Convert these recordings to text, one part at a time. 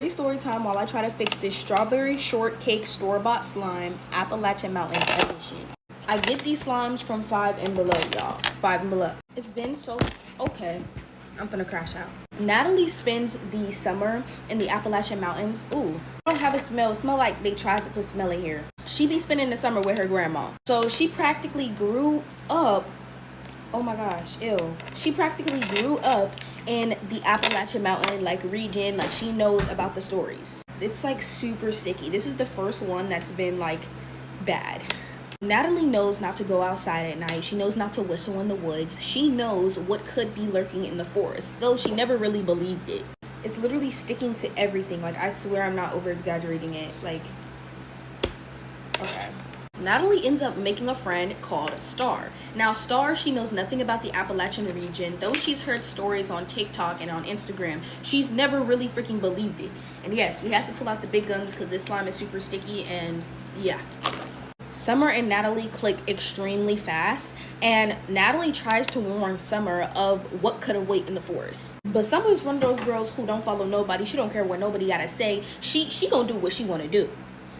Story time while I try to fix this strawberry shortcake store-bought slime Appalachian Mountain edition. I get these slimes from 5 and Below, y'all. 5 and Below. It's been so... Okay. I'm gonna crash out. Natalie spends the summer in the Appalachian Mountains. Ooh. I don't have a smell. It smell like they tried to put smell in here. She be spending the summer with her grandma. So she practically grew up... Oh my gosh, ew. She practically grew up in the Appalachian Mountain region. Like, she knows about the stories. It's like super sticky. This is the first one that's been like bad. Natalie knows not to go outside at night. She knows not to whistle in the woods. She knows what could be lurking in the forest, though she never really believed it. It's literally sticking to everything. Like, I swear I'm not over exaggerating it. Like, okay. Natalie ends up making a friend called Star. Now, Star, she knows nothing about the Appalachian region. Though she's heard stories on TikTok and on Instagram, she's never really freaking believed it. And yes, we had to pull out the big guns because this slime is super sticky, and yeah. Summer and Natalie click extremely fast, and Natalie tries to warn Summer of what could await in the forest. But Summer's one of those girls who don't follow nobody. She don't care what nobody gotta say. She gonna do what she wanna do.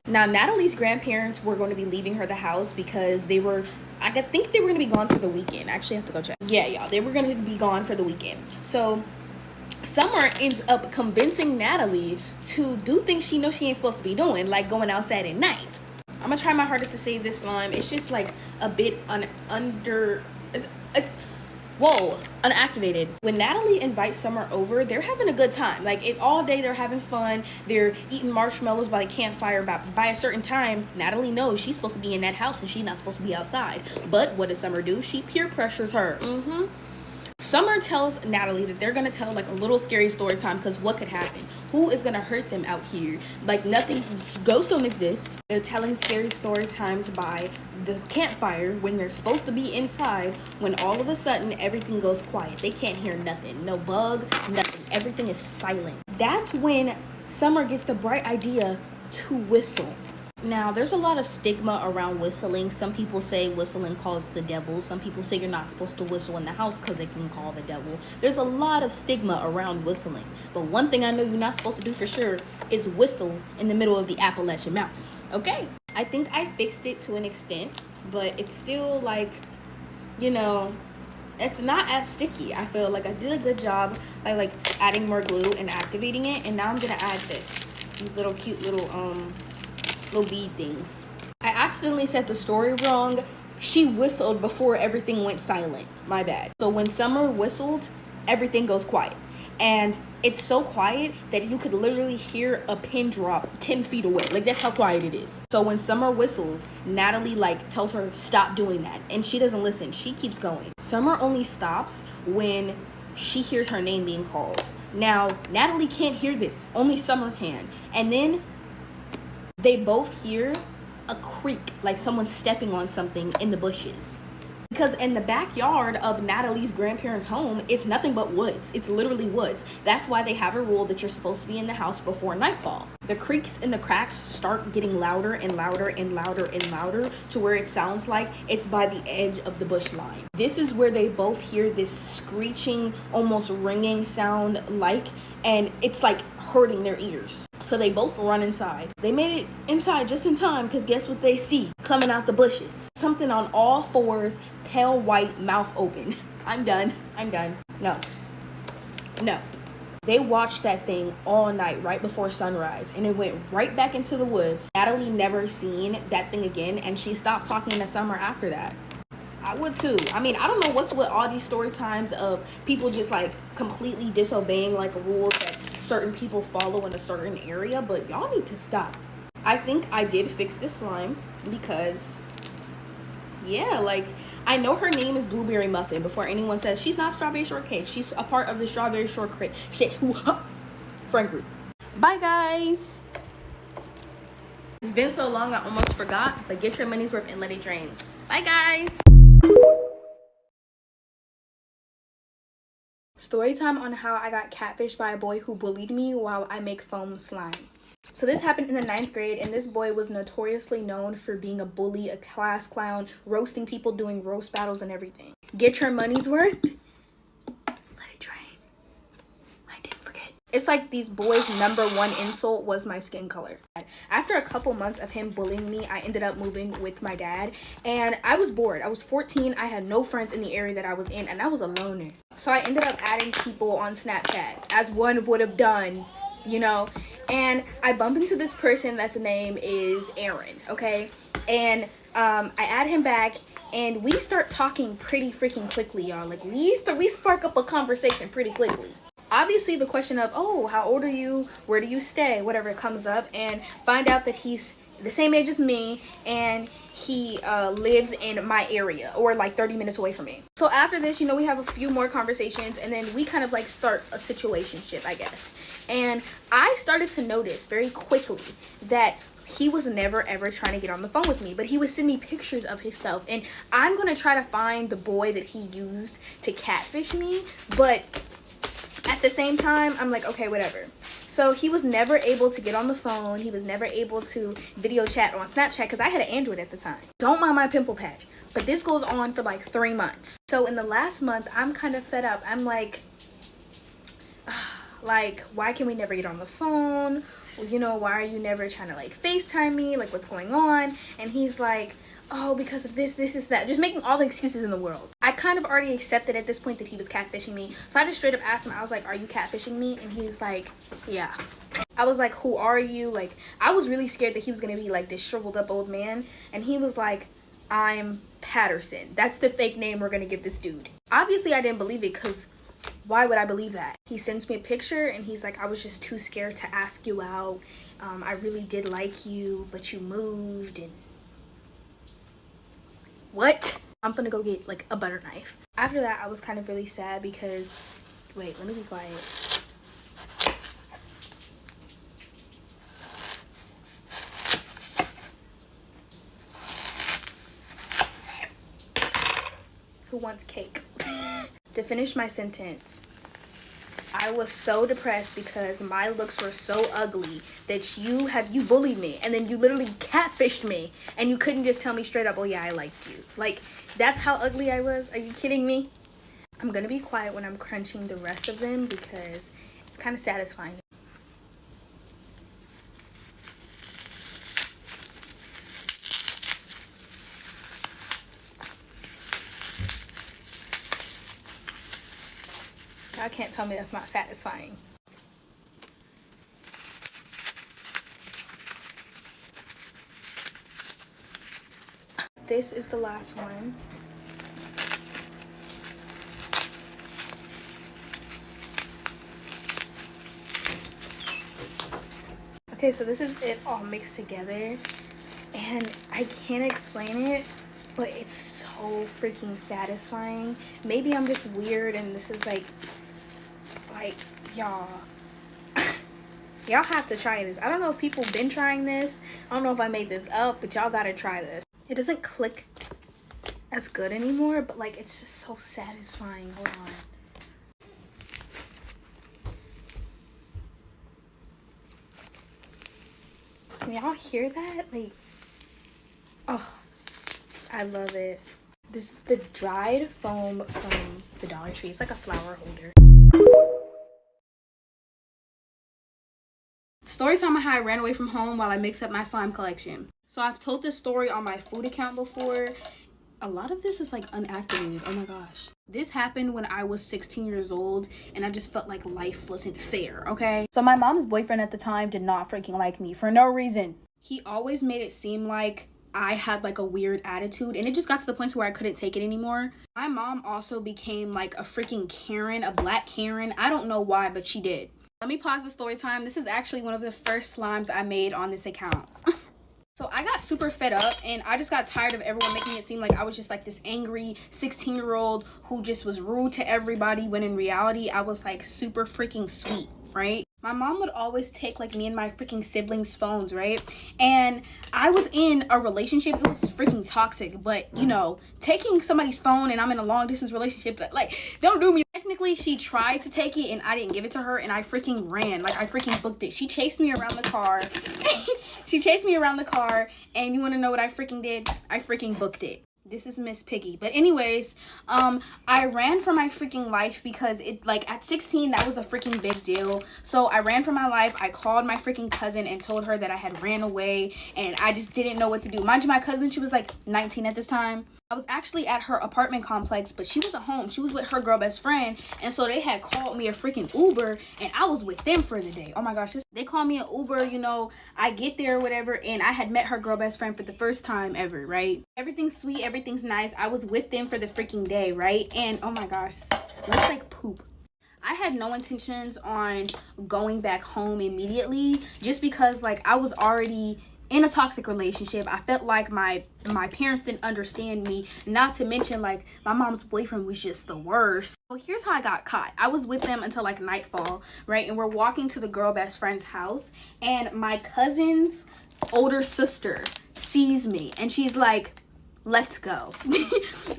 Now, Natalie's grandparents were going to be leaving her the house because they were, I think they were going to be gone for the weekend. I actually have to go check. Yeah, y'all, they were going to be gone for the weekend. So Summer ends up convincing Natalie to do things she knows she ain't supposed to be doing, like going outside at night. I'm going to try my hardest to save this slime. It's just like a bit unactivated. When Natalie invites Summer over, they're having a good time. Like, all day they're having fun. They're eating marshmallows by the campfire. By a certain time, Natalie knows she's supposed to be in that house and she's not supposed to be outside. But what does Summer do? She peer pressures her. Summer tells Natalie that they're gonna tell like a little scary story time, because what could happen? Who is gonna hurt them out here? Like, nothing, ghosts don't exist. They're telling scary story times by the campfire when they're supposed to be inside, when all of a sudden everything goes quiet. They can't hear nothing. No bug, nothing. Everything is silent. That's when Summer gets the bright idea to whistle. Now, there's a lot of stigma around whistling. Some people say whistling calls the devil. Some people say you're not supposed to whistle in the house because it can call the devil. There's a lot of stigma around whistling. But one thing I know you're not supposed to do for sure is whistle in the middle of the Appalachian Mountains. Okay? I think I fixed it to an extent, but it's still like, you know, it's not as sticky. I feel like I did a good job by like adding more glue and activating it. And now I'm going to add these little cute little bead things. I accidentally said the story wrong. She whistled before everything went silent. My bad. So when Summer whistled, everything goes quiet. And it's so quiet that you could literally hear a pin drop 10 feet away. Like, that's how quiet it is. So when Summer whistles, Natalie like tells her stop doing that, and she doesn't listen. She keeps going. Summer only stops when she hears her name being called. Now, Natalie can't hear this. Only Summer can. And then they both hear a creak, like someone stepping on something in the bushes. Because in the backyard of Natalie's grandparents' home, it's nothing but woods. It's literally woods. That's why they have a rule that you're supposed to be in the house before nightfall. The creaks and the cracks start getting louder and louder and louder and louder to where it sounds like it's by the edge of the bush line. This is where they both hear this screeching, almost ringing sound and it's like hurting their ears. So they both run inside. They made it inside just in time, because guess what they see coming out the bushes? Something on all fours, pale white, mouth open. I'm done. No. They watched that thing all night right before sunrise, and it went right back into the woods. Natalie never seen that thing again, and she stopped talking to Summer after that. I would too. I mean, I don't know what's with all these story times of people just like completely disobeying like rules that certain people follow in a certain area, but y'all need to stop. I think I did fix this slime because, yeah, like, I know her name is Blueberry Muffin before anyone says she's not Strawberry Shortcake. She's a part of the Strawberry Shortcake friend group. Bye, guys. It's been so long I almost forgot, but get your money's worth and let it drain. Bye, guys. Story time on how I got catfished by a boy who bullied me while I make foam slime. So this happened in the 9th grade, and this boy was notoriously known for being a bully, a class clown, roasting people, doing roast battles and everything. Get your money's worth. Let it drain. I didn't forget. It's like these boys' #1 insult was my skin color. After a couple months of him bullying me, I ended up moving with my dad, and I was bored. I was 14, I had no friends in the area that I was in, and I was a loner. So I ended up adding people on Snapchat, as one would have done, you know? And I bump into this person that's name is Aaron, okay? And I add him back, and we start talking pretty freaking quickly, y'all. Like, we spark up a conversation pretty quickly. Obviously, the question of, oh, how old are you? Where do you stay? Whatever comes up, and find out that he's the same age as me, and he lives in my area, or like 30 minutes away from me. So after this, you know, we have a few more conversations, and then we kind of like start a situationship, I guess. And I started to notice very quickly that he was never ever trying to get on the phone with me, but he would send me pictures of himself, and I'm gonna try to find the boy that he used to catfish me, but at the same time, I'm like, okay, whatever. So he was never able to get on the phone. He was never able to video chat on Snapchat because I had an Android at the time. Don't mind my pimple patch. But this goes on for like 3 months. So in the last month, I'm kind of fed up. I'm like, why can we never get on the phone? Well, you know, why are you never trying to like FaceTime me? Like, what's going on? And he's like, oh, because of this is that. Just making all the excuses in the world. I kind of already accepted at this point that he was catfishing me. So I just straight up asked him, I was like, are you catfishing me? And he was like, yeah. I was like, who are you? Like, I was really scared that he was going to be like this shriveled up old man. And he was like, I'm Patterson. That's the fake name we're going to give this dude. Obviously, I didn't believe it because why would I believe that? He sends me a picture and he's like, I was just too scared to ask you out. I really did like you, but you moved and what? I'm gonna go get like a butter knife. After that, I was kind of really sad because, wait, let me be quiet. Who wants cake? To finish my sentence, I was so depressed because my looks were so ugly that you bullied me, and then you literally catfished me, and you couldn't just tell me straight up, oh yeah, I liked you. Like, that's how ugly I was? Are you kidding me? I'm gonna be quiet when I'm crunching the rest of them because it's kind of satisfying. Y'all can't tell me that's not satisfying. This is the last one. Okay, so this is it all mixed together, and I can't explain it, but it's so freaking satisfying. Maybe I'm just weird and this is like y'all y'all have to try this. I don't know if people been trying this. I don't know if I made this up, but y'all gotta try this. It doesn't click as good anymore, but like it's just so satisfying. Hold on. Can y'all hear that? Like, oh, I love it. This is the dried foam from the Dollar Tree. It's like a flower holder. Storytime on how I ran away from home while I mixed up my slime collection. So I've told this story on my food account before. A lot of this is like unactivated. Oh my gosh. This happened when I was 16 years old and I just felt like life wasn't fair, okay? So my mom's boyfriend at the time did not freaking like me for no reason. He always made it seem like I had like a weird attitude, and it just got to the point where I couldn't take it anymore. My mom also became like a freaking Karen, a black Karen. I don't know why, but she did. Let me pause the story time. This is actually one of the first slimes I made on this account. So I got super fed up and I just got tired of everyone making it seem like I was just like this angry 16-year-old who just was rude to everybody, when in reality I was like super freaking sweet, right? My mom would always take like me and my freaking siblings' phones, right? And I was in a relationship. It was freaking toxic, but you know, taking somebody's phone and I'm in a long distance relationship, that like, don't do me. Technically, she tried to take it and I didn't give it to her, and I freaking ran. Like, I freaking booked it. She chased me around the car. She chased me around the car, and you want to know what I freaking did? I freaking booked it. This is Miss Piggy. But anyways, I ran for my freaking life because it, like, at 16, that was a freaking big deal. So I ran for my life. I called my freaking cousin and told her that I had ran away, and I just didn't know what to do. Mind you, my cousin, she was like 19 at this time. I was actually at her apartment complex, but she wasn't home. She was with her girl best friend, and so they had called me a freaking Uber, and I was with them for the day. Oh my gosh, they called me an Uber, you know, I get there or whatever, and I had met her girl best friend for the first time ever, right? Everything's sweet, everything's nice. I was with them for the freaking day, right? And oh my gosh, let's like poop. I had no intentions on going back home immediately, just because like I was already in a toxic relationship. I felt like my parents didn't understand me, not to mention like my mom's boyfriend was just the worst. So here's how I got caught. I was with them until like nightfall, right? And we're walking to the girl best friend's house, and my cousin's older sister sees me, and she's like, let's go.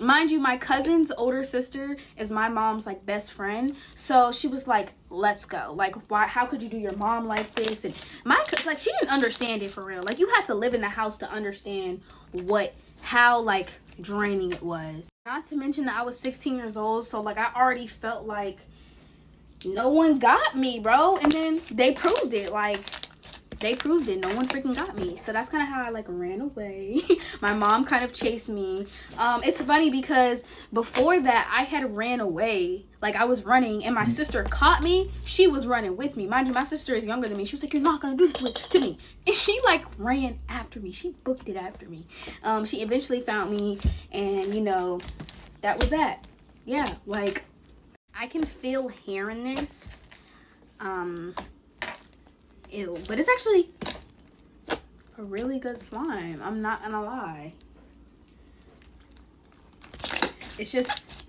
Mind you, my cousin's older sister is my mom's like best friend, so she was like, let's go. Like, why, how could you do your mom like this? And like, she didn't understand it for real. Like, you had to live in the house to understand how like draining it was. Not to mention that I was 16 years old, so like I already felt like no one got me, bro. And then they proved it. Like, they proved it. No one freaking got me. So that's kind of how I like ran away. My mom kind of chased me. It's funny because before that I had ran away. Like, I was running and my sister caught me. She was running with me. Mind you, my sister is younger than me. She was like, you're not gonna do this to me. And she like ran after me. She booked it after me. She eventually found me, and you know, that was that. Yeah, like, I can feel hearing this. Ew, but it's actually a really good slime. I'm not gonna lie. It's just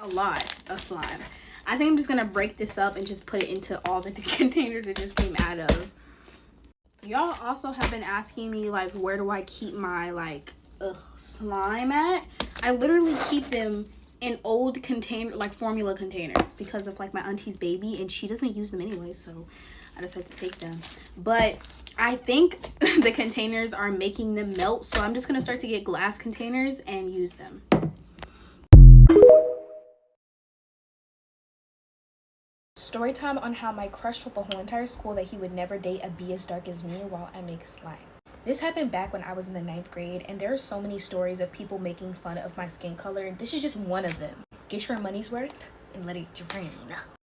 a lot of slime. I think I'm just gonna break this up and just put it into all the containers it just came out of. Y'all also have been asking me like, where do I keep my like slime at? I literally keep them in old container, like formula containers, because of like my auntie's baby, and she doesn't use them anyway, so I just have to take them. But I think the containers are making them melt, so I'm just gonna start to get glass containers and use them. Story time on how my crush told the whole entire school that he would never date a bee as dark as me while I make slime. This happened back when I was in the 9th grade, and there are so many stories of people making fun of my skin color. This is just one of them. Get your money's worth and let it drain.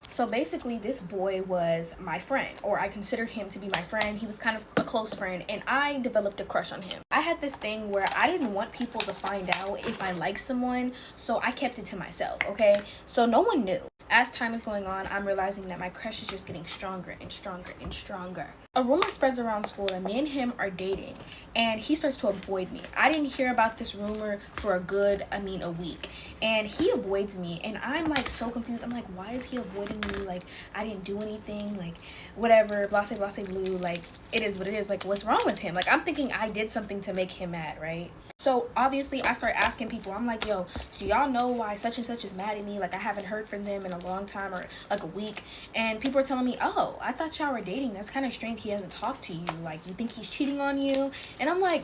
So basically, this boy was my friend, or I considered him to be my friend. He was kind of a close friend, and I developed a crush on him. I had this thing where I didn't want people to find out if I liked someone, so I kept it to myself, okay? So no one knew. As time is going on, I'm realizing that my crush is just getting stronger and stronger and stronger. A rumor spreads around school that me and him are dating, and he starts to avoid me. I didn't hear about this rumor for a week, and he avoids me, and I'm like so confused. I'm like, why is he avoiding me? Like, I didn't do anything, like whatever, blase blase blue, like it is what it is. Like, what's wrong with him? Like, I'm thinking I did something to make him mad, right? So obviously I start asking people. I'm like, yo, do y'all know why such and such is mad at me? Like, I haven't heard from them in a long time, or like a week. And people are telling me, oh, I thought y'all were dating. That's kind of strange. He hasn't talked to you. Like, you think he's cheating on you? And I'm like,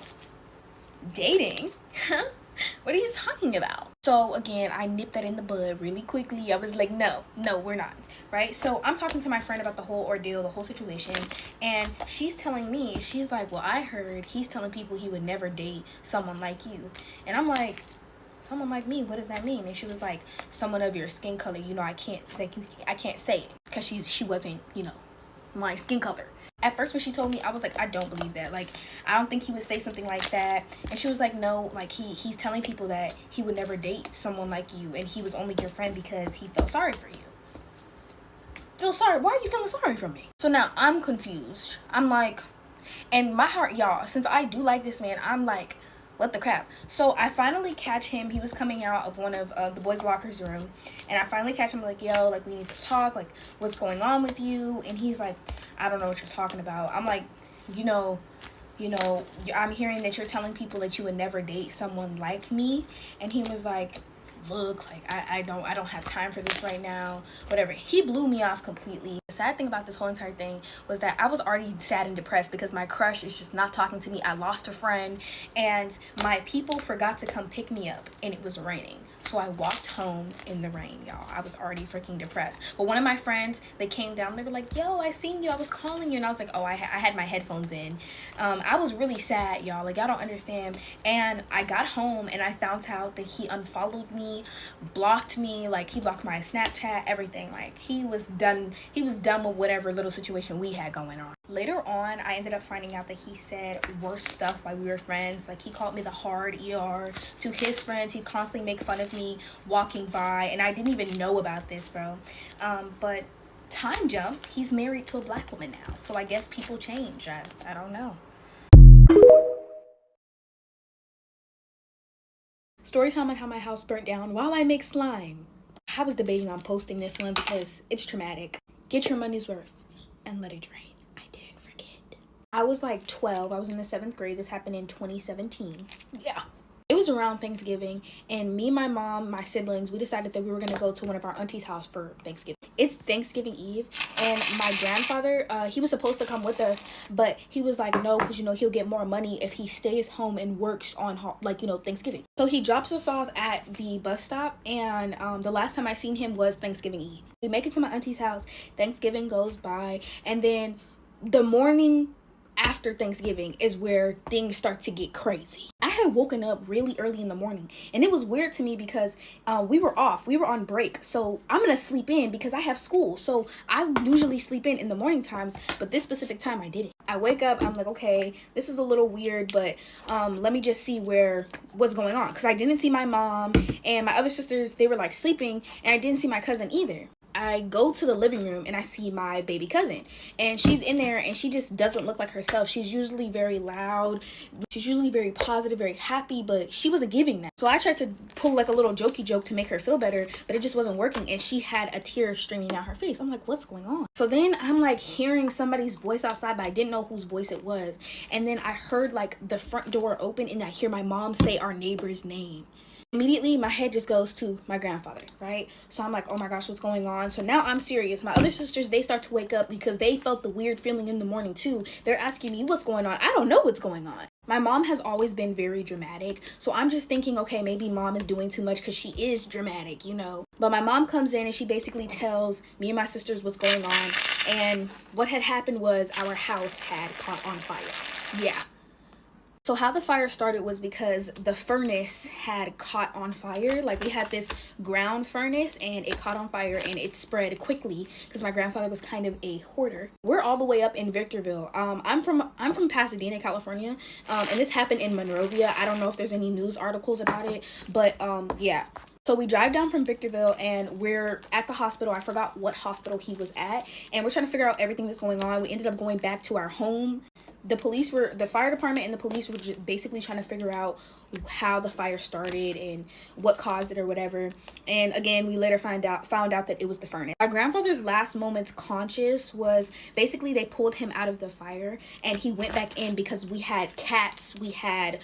dating? What are you talking about? So again, I nipped that in the bud really quickly. I was like, no, we're not, right? So I'm talking to my friend about the whole ordeal, the whole situation, and she's telling me, she's like, well, I heard he's telling people he would never date someone like you. And I'm like, someone like me, what does that mean? And she was like, someone of your skin color. You know, I can't say it because she wasn't, you know, my skin color. At first when she told me, I was like, I don't believe that. Like, I don't think he would say something like that. And she was like, no, like he's telling people that he would never date someone like you, and he was only your friend because he felt sorry for you. Feel sorry? Why are you feeling sorry for me? So now I'm confused. I'm like, and my heart, y'all, since I do like this man, I'm like, what the crap? So I finally catch him. He was coming out of one of the boys' lockers room, and I finally catch him like, yo, like, we need to talk, like, what's going on with you? And he's like, I don't know what you're talking about. I'm like, you know, I'm hearing that you're telling people that you would never date someone like me. And he was like, look, like I don't have time for this right now, whatever. He blew me off completely. The sad thing about this whole entire thing was that I was already sad and depressed because my crush is just not talking to me. I lost a friend, and my people forgot to come pick me up, and it was raining. So I walked home in the rain, y'all. I was already freaking depressed. But one of my friends, they came down. They were like, yo, I seen you. I was calling you. And I was like, oh, I had my headphones in. I was really sad, y'all. Like, y'all don't understand. And I got home, and I found out that he unfollowed me, blocked me. Like, he blocked my Snapchat, everything. Like, he was done. He was done with whatever little situation we had going on. Later on, I ended up finding out that he said worse stuff while we were friends. Like, he called me the hard ER to his friends. He'd constantly make fun of me walking by, and I didn't even know about this, bro. But time jump, he's married to a black woman now. So I guess people change. I don't know. Story time on how my house burnt down while I make slime. I was debating on posting this one because it's traumatic. Get your money's worth and let it drain. I was like 12. I was in the 7th grade. This happened in 2017. Yeah. It was around Thanksgiving, and me, my mom, my siblings, we decided that we were going to go to one of our auntie's house for Thanksgiving. It's Thanksgiving Eve, and my grandfather, he was supposed to come with us, but he was like, no, because, you know, he'll get more money if he stays home and works on, like, you know, Thanksgiving. So he drops us off at the bus stop, and the last time I seen him was Thanksgiving Eve. We make it to my auntie's house. Thanksgiving goes by, and then the morning after Thanksgiving is where things start to get crazy. I had woken up really early in the morning, and it was weird to me because we were on break, so I'm gonna sleep in because I have school. So I usually sleep in the morning times, but this specific time I didn't. I wake up, I'm like, okay, this is a little weird, but let me just see what's going on, because I didn't see my mom, and my other sisters, they were like sleeping, and I didn't see my cousin either. I go to the living room and I see my baby cousin, and she's in there, and she just doesn't look like herself. She's usually very loud. She's usually very positive, very happy, but she wasn't giving that. So I tried to pull like a little jokey joke to make her feel better, but it just wasn't working, and she had a tear streaming down her face. I'm like, what's going on? So then I'm like hearing somebody's voice outside, but I didn't know whose voice it was. And then I heard like the front door open, and I hear my mom say our neighbor's name. Immediately, my head just goes to my grandfather, right? So I'm like, oh my gosh, what's going on? So now I'm serious. My other sisters, they start to wake up because they felt the weird feeling in the morning too. They're asking me what's going on. I don't know what's going on. My mom has always been very dramatic. So I'm just thinking, okay, maybe mom is doing too much because she is dramatic, you know. But my mom comes in and she basically tells me and my sisters what's going on. And what had happened was our house had caught on fire. Yeah. So how the fire started was because the furnace had caught on fire. Like, we had this ground furnace, and it caught on fire, and it spread quickly because my grandfather was kind of a hoarder. We're all the way up in Victorville. I'm from Pasadena, California, and this happened in Monrovia. I don't know if there's any news articles about it, but yeah. So we drive down from Victorville, and we're at the hospital. I forgot what hospital he was at, and we're trying to figure out everything that's going on. We ended up going back to our home. The fire department and the police were just basically trying to figure out how the fire started and what caused it or whatever. And again, we later found out that it was the furnace. My grandfather's last moments conscious was basically they pulled him out of the fire, and he went back in because we had cats, we had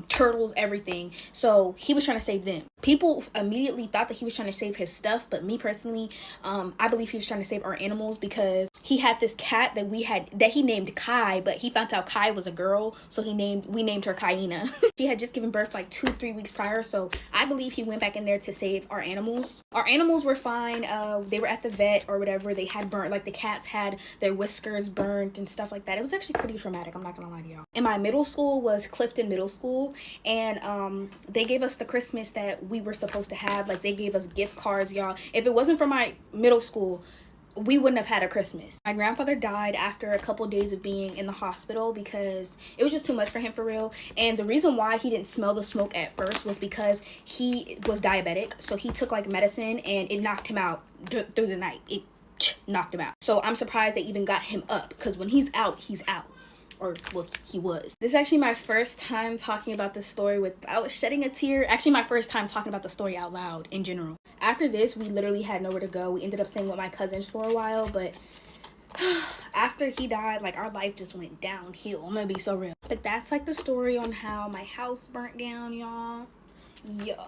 turtles, everything. So he was trying to save them. People immediately thought that he was trying to save his stuff, but me personally, I believe he was trying to save our animals because he had this cat that he named Kai, but he found out Kai was a girl, so we named her Kaina. She had just given birth like 2-3 weeks prior, so I believe he went back in there to save our animals. Our animals were fine. They were at the vet or whatever. They had burnt, like the cats had their whiskers burnt and stuff like that. It was actually pretty traumatic, I'm not gonna lie to y'all. And my middle school was Clifton Middle School, and they gave us the Christmas that we were supposed to have. Like, they gave us gift cards, y'all. If it wasn't for my middle school, we wouldn't have had a Christmas. My grandfather died after a couple days of being in the hospital because it was just too much for him, for real. And the reason why he didn't smell the smoke at first was because he was diabetic. So he took like medicine, and it knocked him out through the night. It knocked him out. So I'm surprised they even got him up, because when he's out, he's out. Or, well, he was. This is actually my first time talking about this story without shedding a tear. Actually, my first time talking about the story out loud in general. After this, we literally had nowhere to go. We ended up staying with my cousins for a while, but after he died, like, our life just went downhill. I'm gonna be so real. But that's like the story on how my house burnt down, y'all. Yeah.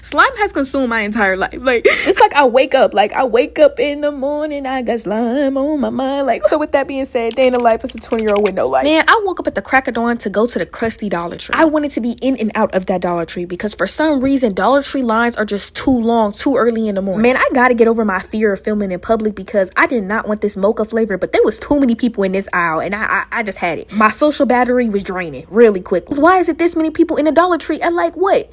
Slime has consumed my entire life. Like, it's like I wake up in the morning, I got slime on my mind. Like, so with that being said, day in the life as a 20-year-old with no life. Man, I woke up at the crack of dawn to go to the crusty Dollar Tree. I wanted to be in and out of that Dollar Tree because for some reason, Dollar Tree lines are just too long, too early in the morning. Man, I gotta get over my fear of filming in public because I did not want this mocha flavor, but there was too many people in this aisle and I just had it. My social battery was draining really quick. Why is it this many people in the Dollar Tree at like what?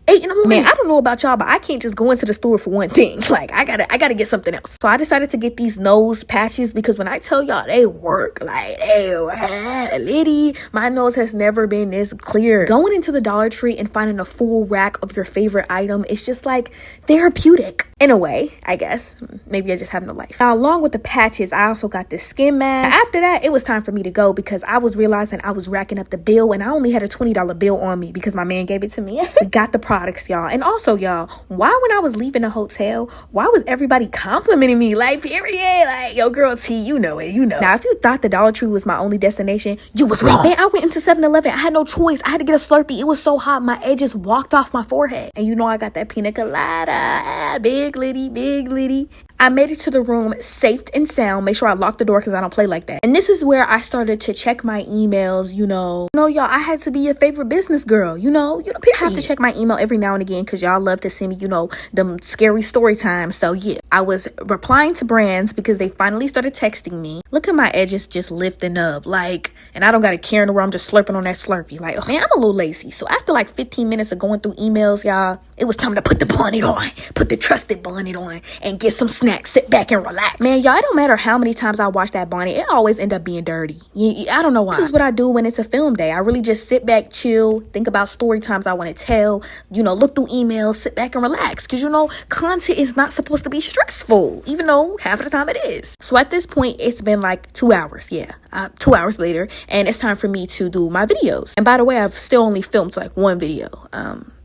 8 in the morning. Man, I don't know about y'all, but I can't just go into the store for one thing. Like, I gotta get something else. So I decided to get these nose patches because when I tell y'all they work, like, hey, lady, my nose has never been this clear. Going into the Dollar Tree and finding a full rack of your favorite item is just like therapeutic. In a way, I guess. Maybe I just have no life. Now, along with the patches, I also got this skin mask. After that, it was time for me to go because I was realizing I was racking up the bill and I only had a $20 bill on me because my man gave it to me. We got the products, y'all. And also, y'all, why when I was leaving the hotel, why was everybody complimenting me? Like, period. Like, yo, girl, T, you know it, you know. Now, if you thought the Dollar Tree was my only destination, you was wrong. Man, I went into 7-Eleven. I had no choice. I had to get a Slurpee. It was so hot, my edges walked off my forehead. And you know I got that pina colada. Big litty. I made it to the room safe and sound. Make sure I lock the door because I don't play like that. And this is where I started to check my emails, you know. Y'all, I had to be your favorite business girl, you know, period. I have to check my email every now and again because y'all love to send me, you know, them scary story times. So yeah, I was replying to brands because they finally started texting me. Look at my edges just lifting up, like, and I don't got a care in the world. I'm just slurping on that Slurpee. Like, oh, man, I'm a little lazy. So after like 15 minutes of going through emails, y'all, it was time to put the bonnet on, put the trusted bonnet on and get some snacks, sit back and relax. Man, y'all, it don't matter how many times I wash that bonnet, it always end up being dirty. I don't know why. This is what I do when it's a film day. I really just sit back, chill, think about story times I want to tell, you know, look through emails, sit back and relax. Because, you know, content is not supposed to be stressful, even though half of the time it is. So at this point, it's been like 2 hours. Yeah, 2 hours later. And it's time for me to do my videos. And by the way, I've still only filmed like one video.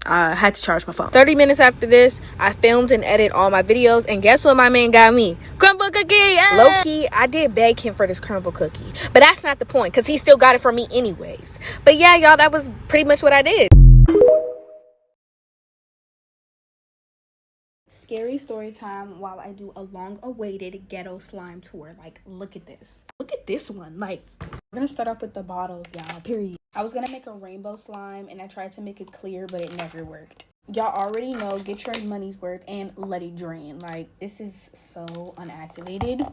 I had to charge my phone. 30 minutes after this, I filmed and edited all my videos. And guess what my man got me? Crumble cookie! Yeah! Low-key, I did beg him for this crumble cookie. But that's not the point, because he still got it for me anyways. But yeah, y'all, that was pretty much what I did. Scary story time while I do a long-awaited ghetto slime tour. Like, look at this. Look at this one. Like, we're gonna start off with the bottles, y'all, period. I was gonna make a rainbow slime and I tried to make it clear, but it never worked. Y'all already know, get your money's worth and let it drain. Like, this is so unactivated.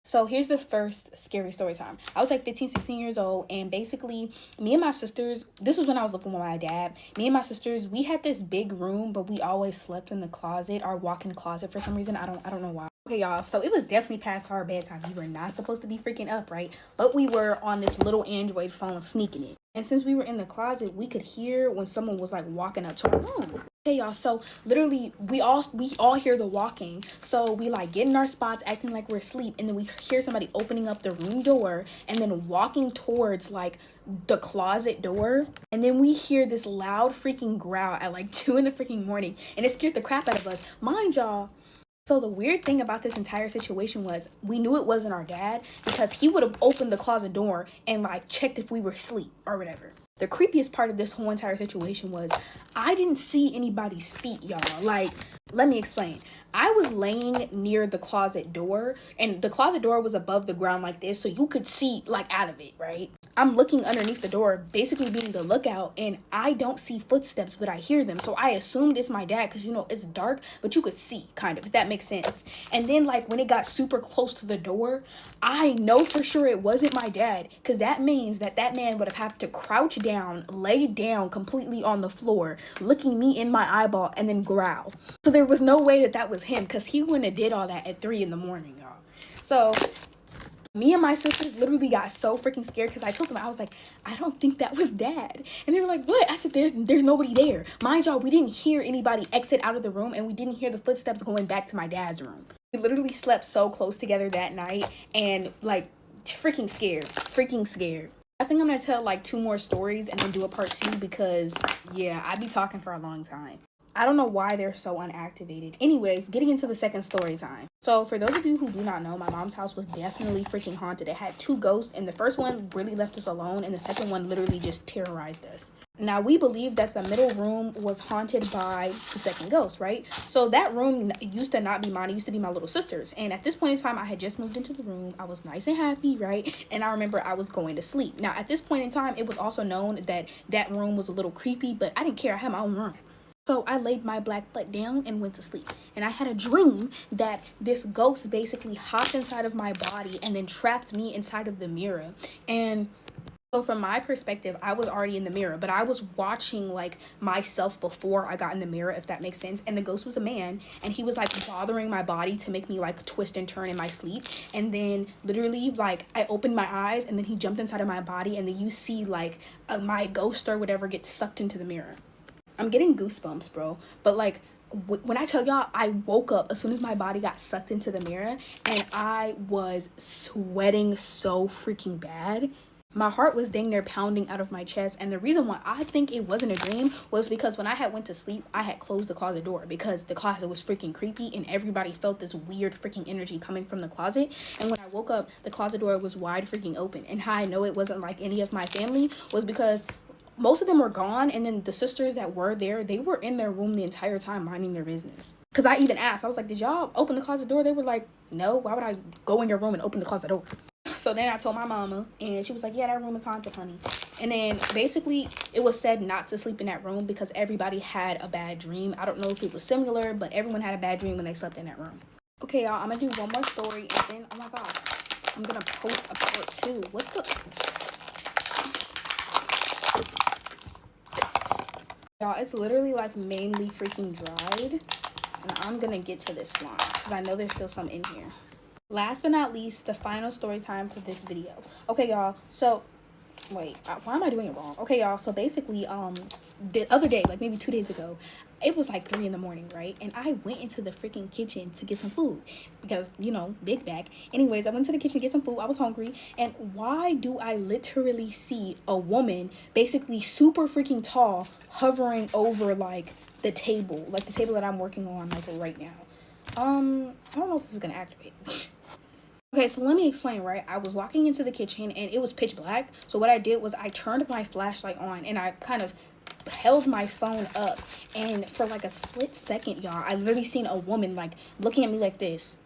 So here's the first scary story time. I was like 15, 16 years old, and basically me and my sisters, this was when I was living with my dad. Me and my sisters, we had this big room, but we always slept in the closet, our walk-in closet for some reason. I don't know why. Okay, y'all, so it was definitely past our bedtime. We were not supposed to be freaking up, right? But we were on this little Android phone sneaking it. And since we were in the closet, we could hear when someone was like walking up to our room. Okay, y'all, so literally we all hear the walking. So we like get in our spots acting like we're asleep, and then we hear somebody opening up the room door and then walking towards like the closet door. And then we hear this loud freaking growl at like 2 in the freaking morning, and it scared the crap out of us. Mind y'all, so the weird thing about this entire situation was we knew it wasn't our dad because he would have opened the closet door and like checked if we were asleep or whatever. The creepiest part of this whole entire situation was I didn't see anybody's feet, y'all. Like, let me explain. I was laying near the closet door, and the closet door was above the ground like this, so you could see like out of it, right? I'm looking underneath the door, basically being the lookout, and I don't see footsteps, but I hear them. So I assumed it's my dad because, you know, it's dark, but you could see, kind of, if that makes sense. And then, like, when it got super close to the door, I know for sure it wasn't my dad, because that means that that man would have had to crouch down, lay down completely on the floor, looking me in my eyeball, and then growl. So there was no way that that was him, because he wouldn't have did all that at 3 in the morning, y'all. So me and my sisters literally got so freaking scared because I told them, I was like, I don't think that was dad. And they were like, what? I said, there's nobody there. Mind y'all, we didn't hear anybody exit out of the room, and we didn't hear the footsteps going back to my dad's room. We literally slept so close together that night, and like freaking scared. I think I'm gonna tell like 2 more stories and then do a part 2 because yeah, I'd be talking for a long time. I don't know why they're so unactivated. Anyways, getting into the second story time. So for those of you who do not know, my mom's house was definitely freaking haunted. It had 2 ghosts, and the first one really left us alone, and the second one literally just terrorized us. Now, we believe that the middle room was haunted by the second ghost, right? So that room used to not be mine. It used to be my little sister's. And at this point in time, I had just moved into the room. I was nice and happy, right? And I remember I was going to sleep. Now, at this point in time, it was also known that that room was a little creepy, but I didn't care. I had my own room. So I laid my black butt down and went to sleep. And I had a dream that this ghost basically hopped inside of my body and then trapped me inside of the mirror. And so from my perspective, I was already in the mirror, but I was watching like myself before I got in the mirror, if that makes sense. And the ghost was a man, and he was like bothering my body to make me like twist and turn in my sleep. And then literally like I opened my eyes, and then he jumped inside of my body, and then you see like my ghost or whatever get sucked into the mirror. I'm getting goosebumps, bro. But like when I tell y'all, I woke up as soon as my body got sucked into the mirror, and I was sweating so freaking bad. My heart was dang near pounding out of my chest. And the reason why I think it wasn't a dream was because when I had went to sleep, I had closed the closet door because the closet was freaking creepy, and everybody felt this weird freaking energy coming from the closet. And when I woke up, the closet door was wide freaking open. And how I know it wasn't like any of my family was because most of them were gone, and then the sisters that were there, they were in their room the entire time minding their business. Because I even asked, I was like, did y'all open the closet door? They were like, no, why would I go in your room and open the closet door? So then I told my mama, and she was like, yeah, that room is haunted, honey. And then basically it was said not to sleep in that room because everybody had a bad dream. I don't know if it was similar, but everyone had a bad dream when they slept in that room. Okay, y'all, I'm gonna do one more story, and then, oh my god, I'm gonna post a part 2. What the... Y'all, it's literally like mainly freaking dried, and I'm gonna get to this slime because I know there's still some in here. Last but not least, the final story time for this video. Okay, y'all, so wait, why am I doing it wrong? Okay, y'all, so basically the other day, like maybe 2 days ago, it was like 3 in the morning, right? And I went into the freaking kitchen to get some food because, you know, big bag. Anyways, I went to the kitchen to get some food. I was hungry. And why do I literally see a woman basically super freaking tall hovering over like the table that I'm working on like right now? I don't know if this is gonna activate. Okay, so let me explain, right? I was walking into the kitchen and it was pitch black. So what I did was I turned my flashlight on and I kind of held my phone up, and for like a split second, y'all, I literally seen a woman like looking at me like this,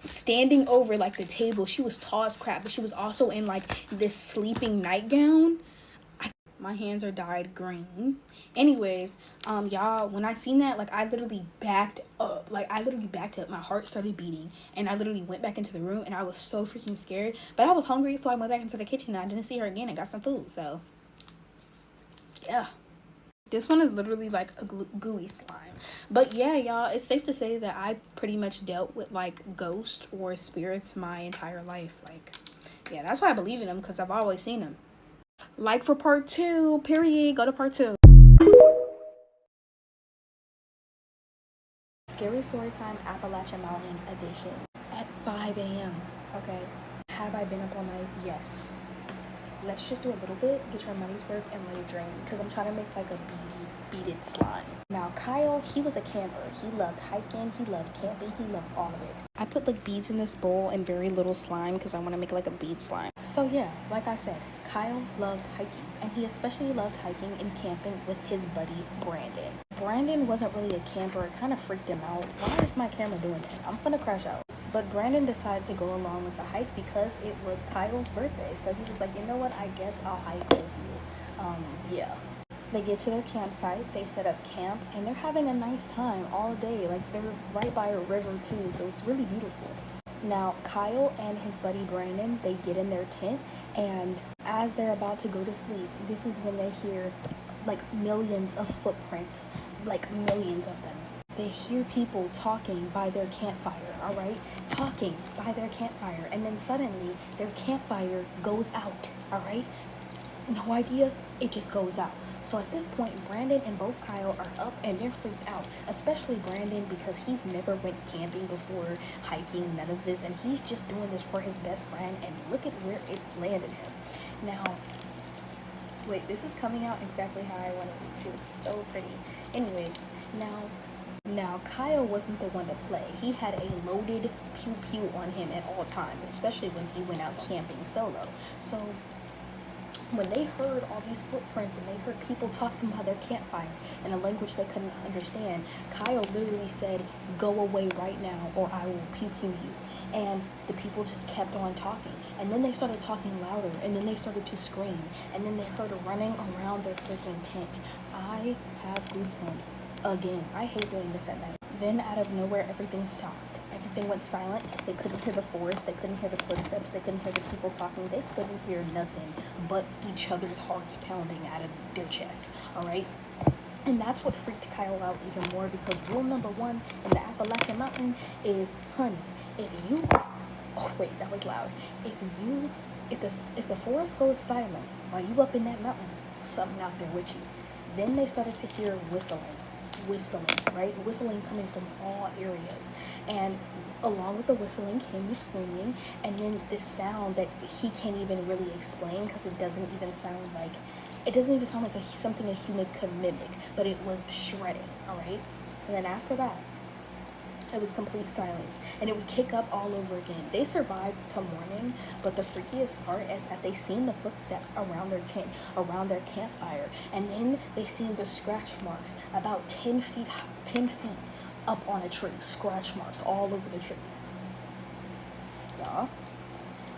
standing over like the table. She was tall as crap, but she was also in like this sleeping nightgown. My hands are dyed green. Anyways, y'all, when I seen that, like I literally backed up. My heart started beating, and I literally went back into the room, and I was so freaking scared. But I was hungry, so I went back into the kitchen, and I didn't see her again and got some food. So yeah, this one is literally like a gooey slime. But yeah, y'all, it's safe to say that I pretty much dealt with like ghosts or spirits my entire life. Like, yeah, that's why I believe in them, because I've always seen them. Like for part 2, period. Go to part 2. Scary Storytime Appalachian Mountain edition at 5 a.m. Okay. Have I been up all night? Yes. Let's just do a little bit, get your money's worth, and let it drain, because I'm trying to make like a beaded slime. Now, Kyle, he was a camper. He loved hiking, he loved camping, he loved all of it. I put like beads in this bowl and very little slime because I want to make like a bead slime. So yeah, like I said, Kyle loved hiking, and he especially loved hiking and camping with his buddy Brandon. Brandon wasn't really a camper. It kind of freaked him out. Why is my camera doing that? I'm gonna crash out. But Brandon decided to go along with the hike because it was Kyle's birthday. So he was like, you know what, I guess I'll hike with you. Yeah. They get to their campsite, they set up camp, and they're having a nice time all day. Like, they're right by a river too, so it's really beautiful. Now, Kyle and his buddy Brandon, they get in their tent, and as they're about to go to sleep, this is when they hear like millions of footprints, like millions of them. They hear people talking by their campfire, all right? Talking by their campfire, and then suddenly their campfire goes out, all right? No idea, it just goes out. So at this point, Brandon and both Kyle are up and they're freaked out, especially Brandon because he's never went camping before, hiking, none of this, and he's just doing this for his best friend, and look at where it landed him. Now, wait, this is coming out exactly how I wanted it to. It's so pretty. Anyways, now Now, Kyle wasn't the one to play. He had a loaded pew-pew on him at all times, especially when he went out camping solo. So when they heard all these footprints and they heard people talking by their campfire in a language they couldn't understand, Kyle literally said, "Go away right now or I will pew-pew you." And the people just kept on talking. And then they started talking louder, and then they started to scream. And then they heard running around their freaking tent. I have goosebumps again. I hate doing this at night. Then out of nowhere, everything stopped. Everything went silent. They couldn't hear the forest. They couldn't hear the footsteps. They couldn't hear the people talking. They couldn't hear nothing but each other's hearts pounding out of their chest. All right? And that's what freaked Kyle out even more, because rule number one in the Appalachian mountain is, honey, if you, oh wait, that was loud. If the forest goes silent while you up in that mountain, something out there with you. Then they started to hear whistling, right? Whistling coming from all areas. And along with the whistling came the screaming, and then this sound that he can't even really explain, because it doesn't even sound like something a human could mimic, but it was shredding, all right? And then after that, it was complete silence, and it would kick up all over again. They survived till morning, but the freakiest part is that they seen the footsteps around their tent, around their campfire, and then they seen the scratch marks about 10 feet up on a tree. Scratch marks all over the trees. Y'all,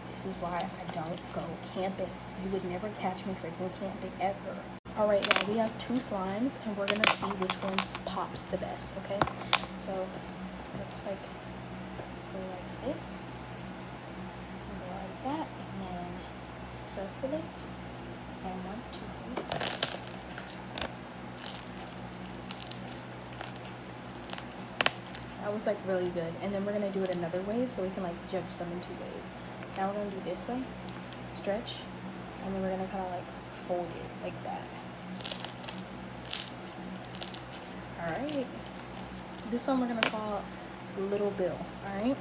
this is why I don't go camping. You would never catch me freaking camping ever. All right, y'all, we have 2 slimes, and we're gonna see which ones pops the best, okay? So let's like go like this, go like that, and then circle it, and 1, 2, 3. That was like really good. And then we're gonna do it another way, so we can like judge them in 2 ways. Now we're gonna do this way, stretch, and then we're gonna kind of like fold it like that. All right, this one we're gonna call Little Bill. All right,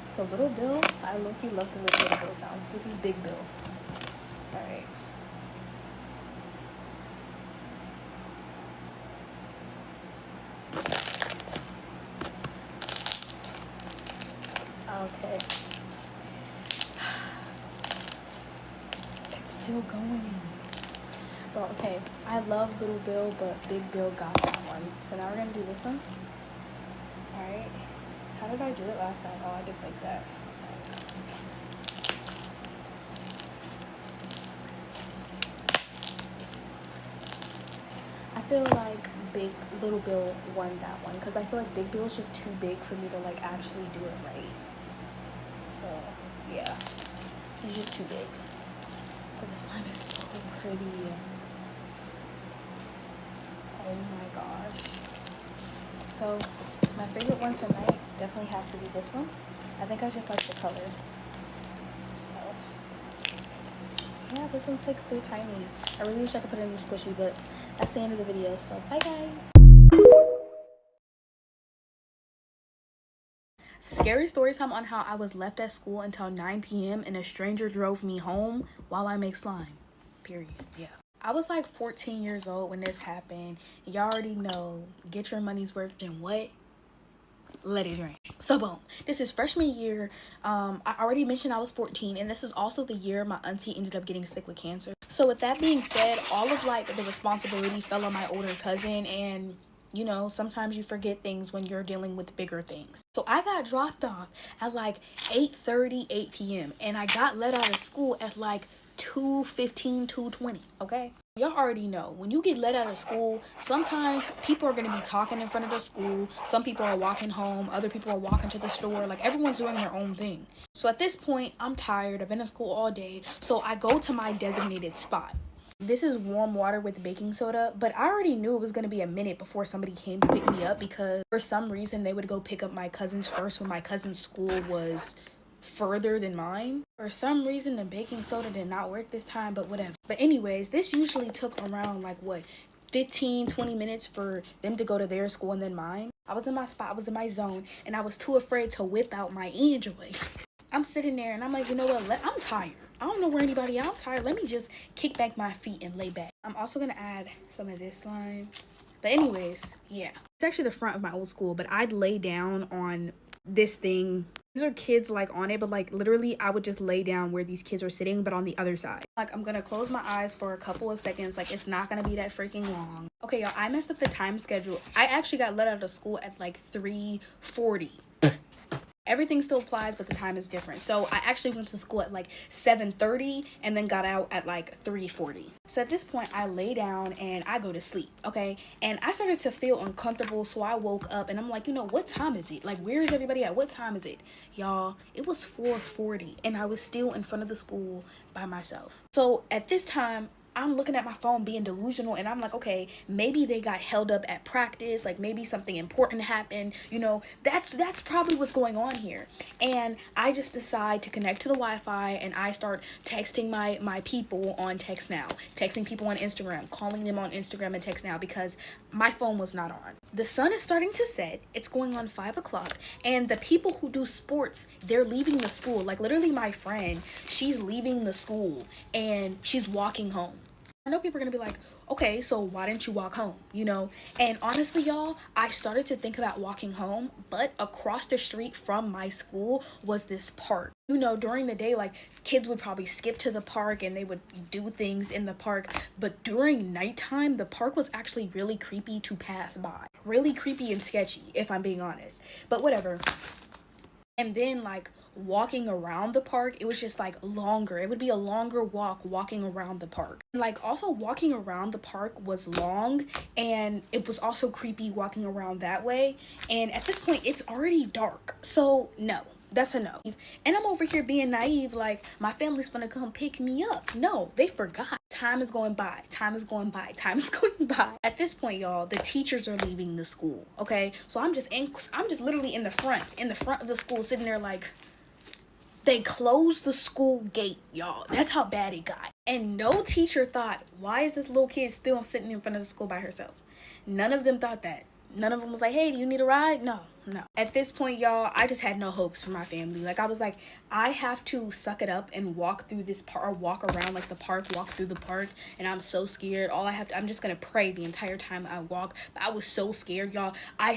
so Little Bill, I low-key love the way Little Bill sounds. This is Big Bill. All right. Okay. It's still going. Well, okay, I love Little Bill, but Big Bill got that one. So now we're gonna do this one. Alright. How did I do it last time? Oh, I did like that. I feel like Little Bill won that one, because I feel like Big Bill is just too big for me to like actually do it right. So yeah, he's just too big. But the slime is so pretty. Oh my gosh. So my favorite one tonight definitely has to be this one. I think I just like the color. So yeah, this one's like so tiny. I really wish I could put it in the squishy, but that's the end of the video. So bye guys. Scary story time on how I was left at school until 9 p.m. and a stranger drove me home while I make slime. Period. Yeah. I was like 14 years old when this happened. Y'all already know, get your money's worth in what? Let it drain. So boom, this is freshman year. I already mentioned I was 14, and this is also the year my auntie ended up getting sick with cancer. So with that being said, all of like the responsibility fell on my older cousin, and you know, sometimes you forget things when you're dealing with bigger things. So I got dropped off at like 8:30, 8 p.m. and I got let out of school at like 2:15, 2:20, okay? Y'all already know, when you get let out of school, sometimes people are going to be talking in front of the school. Some people are walking home. Other people are walking to the store. Like, everyone's doing their own thing. So at this point, I'm tired. I've been in school all day. So I go to my designated spot. This is warm water with baking soda, but I already knew it was going to be a minute before somebody came to pick me up, because for some reason they would go pick up my cousins first when my cousin's school was further than mine. For some reason the baking soda did not work this time, but whatever. But anyways, this usually took around like what, 15-20 minutes for them to go to their school and then mine. I was in my spot, I was in my zone, and I was too afraid to whip out my Android. I'm sitting there and I'm like, you know what, I'm tired. I don't know where anybody else. I'm tired. Let me just kick back my feet and lay back. I'm also gonna add some of this slime But anyways, yeah. It's actually the front of my old school, but I'd lay down on this thing. These are kids like on it, but like literally I would just lay down where these kids are sitting, but on the other side. Like I'm gonna close my eyes for a couple of seconds. Like it's not gonna be that freaking long. Okay, y'all, I messed up the time schedule. I actually got let out of school at like 3:40. Everything still applies, but the time is different. So I actually went to school at like 7:30 and then got out at like 3:40. So at this point, I lay down and I go to sleep, okay? And I started to feel uncomfortable, so I woke up and I'm like, what time is it? Like, where is everybody at? What time is it? Y'all, it was 4:40 and I was still in front of the school by myself. So at this time, I'm looking at my phone being delusional and I'm like, okay, maybe they got held up at practice, like maybe something important happened, that's probably what's going on here. And I just decide to connect to the Wi-Fi and I start texting my people on Text Now, texting people on Instagram, calling them on Instagram and Text Now because my phone was not on. The sun is starting to set, it's going on 5 o'clock, and the people who do sports, they're leaving the school. Like literally my friend, she's leaving the school and she's walking home. I know people are gonna be like, okay, so why didn't you walk home? And honestly, y'all, I started to think about walking home, but across the street from my school was this park. During the day, like kids would probably skip to the park and they would do things in the park, but during nighttime, the park was actually really creepy to pass by. Really creepy and sketchy, if I'm being honest. But whatever. And then like walking around the park, it was just like longer. It would be a longer walking around the park. Like also walking around the park was long and it was also creepy walking around that way. And at this point it's already dark. So no. That's a no. And I'm over here being naive, like my family's gonna come pick me up. No, they forgot. Time is going by. Time is going by. Time is going by. At this point, y'all, the teachers are leaving the school. Okay, so I'm just literally in the front of the school, sitting there like, they closed the school gate, y'all. That's how bad it got. And no teacher thought, why is this little kid still sitting in front of the school by herself? None of them thought that. None of them was like, hey, do you need a ride? No. At this point, y'all, I just had no hopes for my family. Like, I was like, I have to suck it up and walk through this park, or walk around like the park, walk through the park. And I'm so scared. I'm just gonna pray the entire time I walk. But I was so scared, y'all. I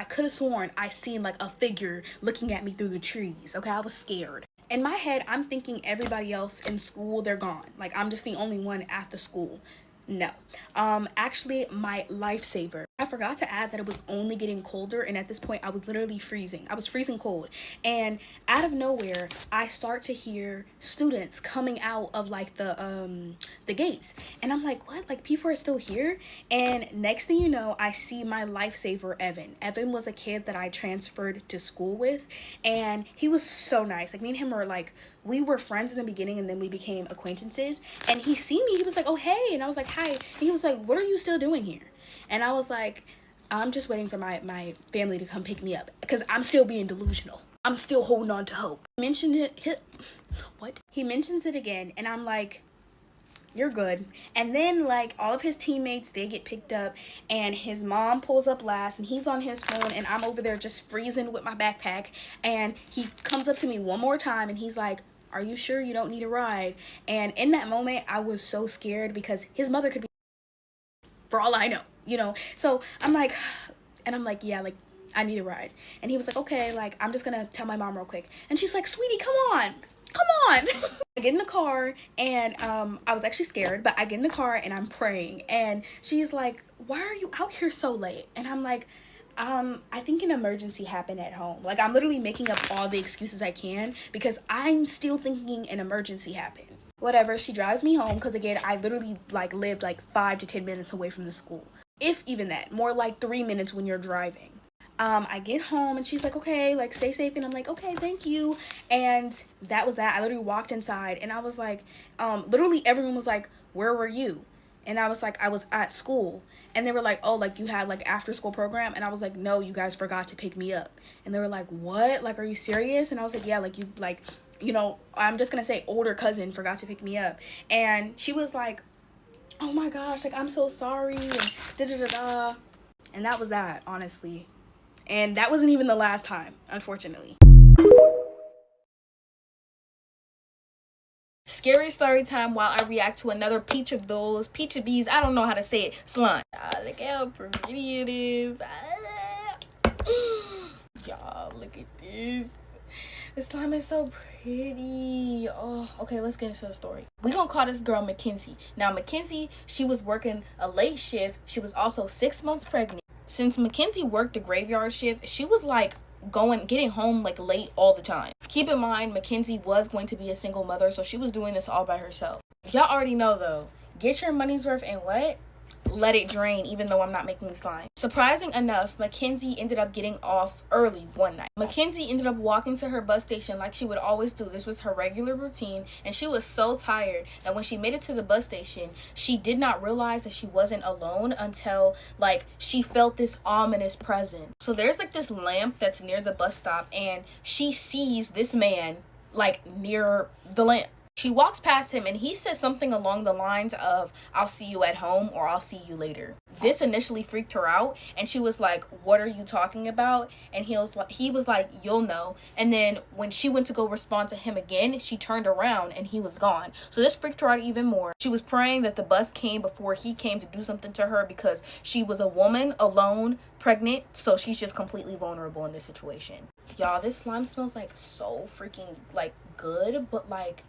could have sworn I seen like a figure looking at me through the trees. Okay, I was scared. In my head, I'm thinking everybody else in school, they're gone. Like, I'm just the only one at the school. No. Actually, my lifesaver. I forgot to add that it was only getting colder, and at this point I was literally freezing. I was freezing cold. And out of nowhere, I start to hear students coming out of like the gates. And I'm like, what? Like people are still here? And next thing you know, I see my lifesaver, Evan. Evan was a kid that I transferred to school with, and he was so nice. Like me and him were like, we were friends in the beginning and then we became acquaintances. And he see me, he was like, oh hey. And I was like, hi. And he was like, what are you still doing here? And I was like, I'm just waiting for my family to come pick me up because I'm still being delusional. I'm still holding on to hope. He mentioned what? He mentions it again and I'm like, you're good. And then like all of his teammates, they get picked up and his mom pulls up last and he's on his phone and I'm over there just freezing with my backpack. And he comes up to me one more time and he's like, are you sure you don't need a ride? And in that moment, I was so scared because his mother could be, for all I know, So I'm like, yeah, like I need a ride. And he was like, okay, like I'm just gonna tell my mom real quick. And she's like, sweetie, come on. I get in the car and I was actually scared, but I get in the car and I'm praying. And she's like, why are you out here so late? And I'm like, I think an emergency happened at home. Like I'm literally making up all the excuses I can because I'm still thinking an emergency happened. Whatever, she drives me home because again, I literally like lived like 5 to 10 minutes away from the school. If even that, more like 3 minutes when you're driving. I get home and she's like, okay, like stay safe. And I'm like, okay, thank you. And that was that. I literally walked inside and I was like, literally everyone was like, where were you? And I was like, I was at school. And they were like, oh, like you had like after school program? And I was like, no, you guys forgot to pick me up. And they were like, what? Like, are you serious? And I was like, yeah, like you, like, I'm just gonna say older cousin forgot to pick me up. And she was like, oh my gosh, like I'm so sorry and da-da-da-da. And that was that, honestly. And that wasn't even the last time, unfortunately. Scary story time while I react to another peach of bees, I don't know how to say it, slime. Look how pretty it is. Y'all, look at this. The slime is so pretty. Oh, okay, let's get into the story. We gonna call this girl Mackenzie. Now, Mackenzie, she was working a late shift. She was also 6 months pregnant. Since Mackenzie worked a graveyard shift, she was like getting home like late all the time. Keep in mind, Mackenzie was going to be a single mother, so she was doing this all by herself. Y'all already know though, get your money's worth and what? Let it drain, even though I'm not making slime. Surprising enough, Mackenzie ended up getting off early one night. Mackenzie ended up walking to her bus station like she would always do. This was her regular routine, and she was so tired that when she made it to the bus station, she did not realize that she wasn't alone until like she felt this ominous presence. So there's like this lamp that's near the bus stop, and she sees this man like near the lamp. She walks past him and he says something along the lines of, "I'll see you at home," or "I'll see you later." This initially freaked her out and she was like, "What are you talking about?" And he was like, "You'll know." And then when she went to go respond to him again, she turned around and he was gone. So this freaked her out even more. She was praying that the bus came before he came to do something to her, because she was a woman alone, pregnant, so she's just completely vulnerable in this situation. Y'all, this slime smells like so freaking like good, but like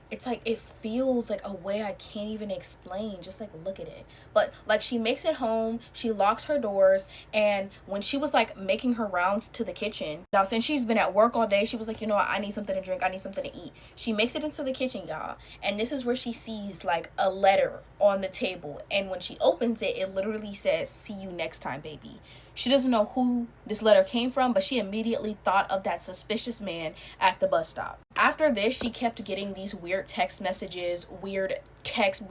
it's like it feels like a way I can't even explain. Just like look at it. But like she makes it home, she locks her doors, and when she was like making her rounds to the kitchen, now since she's been at work all day, she was like, you know what, I need something to drink, I need something to eat. She makes it into the kitchen, y'all, and this is where she sees like a letter on the table, and when she opens it, it literally says, "See you next time, baby." She doesn't know who this letter came from, but she immediately thought of that suspicious man at the bus stop. After this, she kept getting these weird text messages, weird text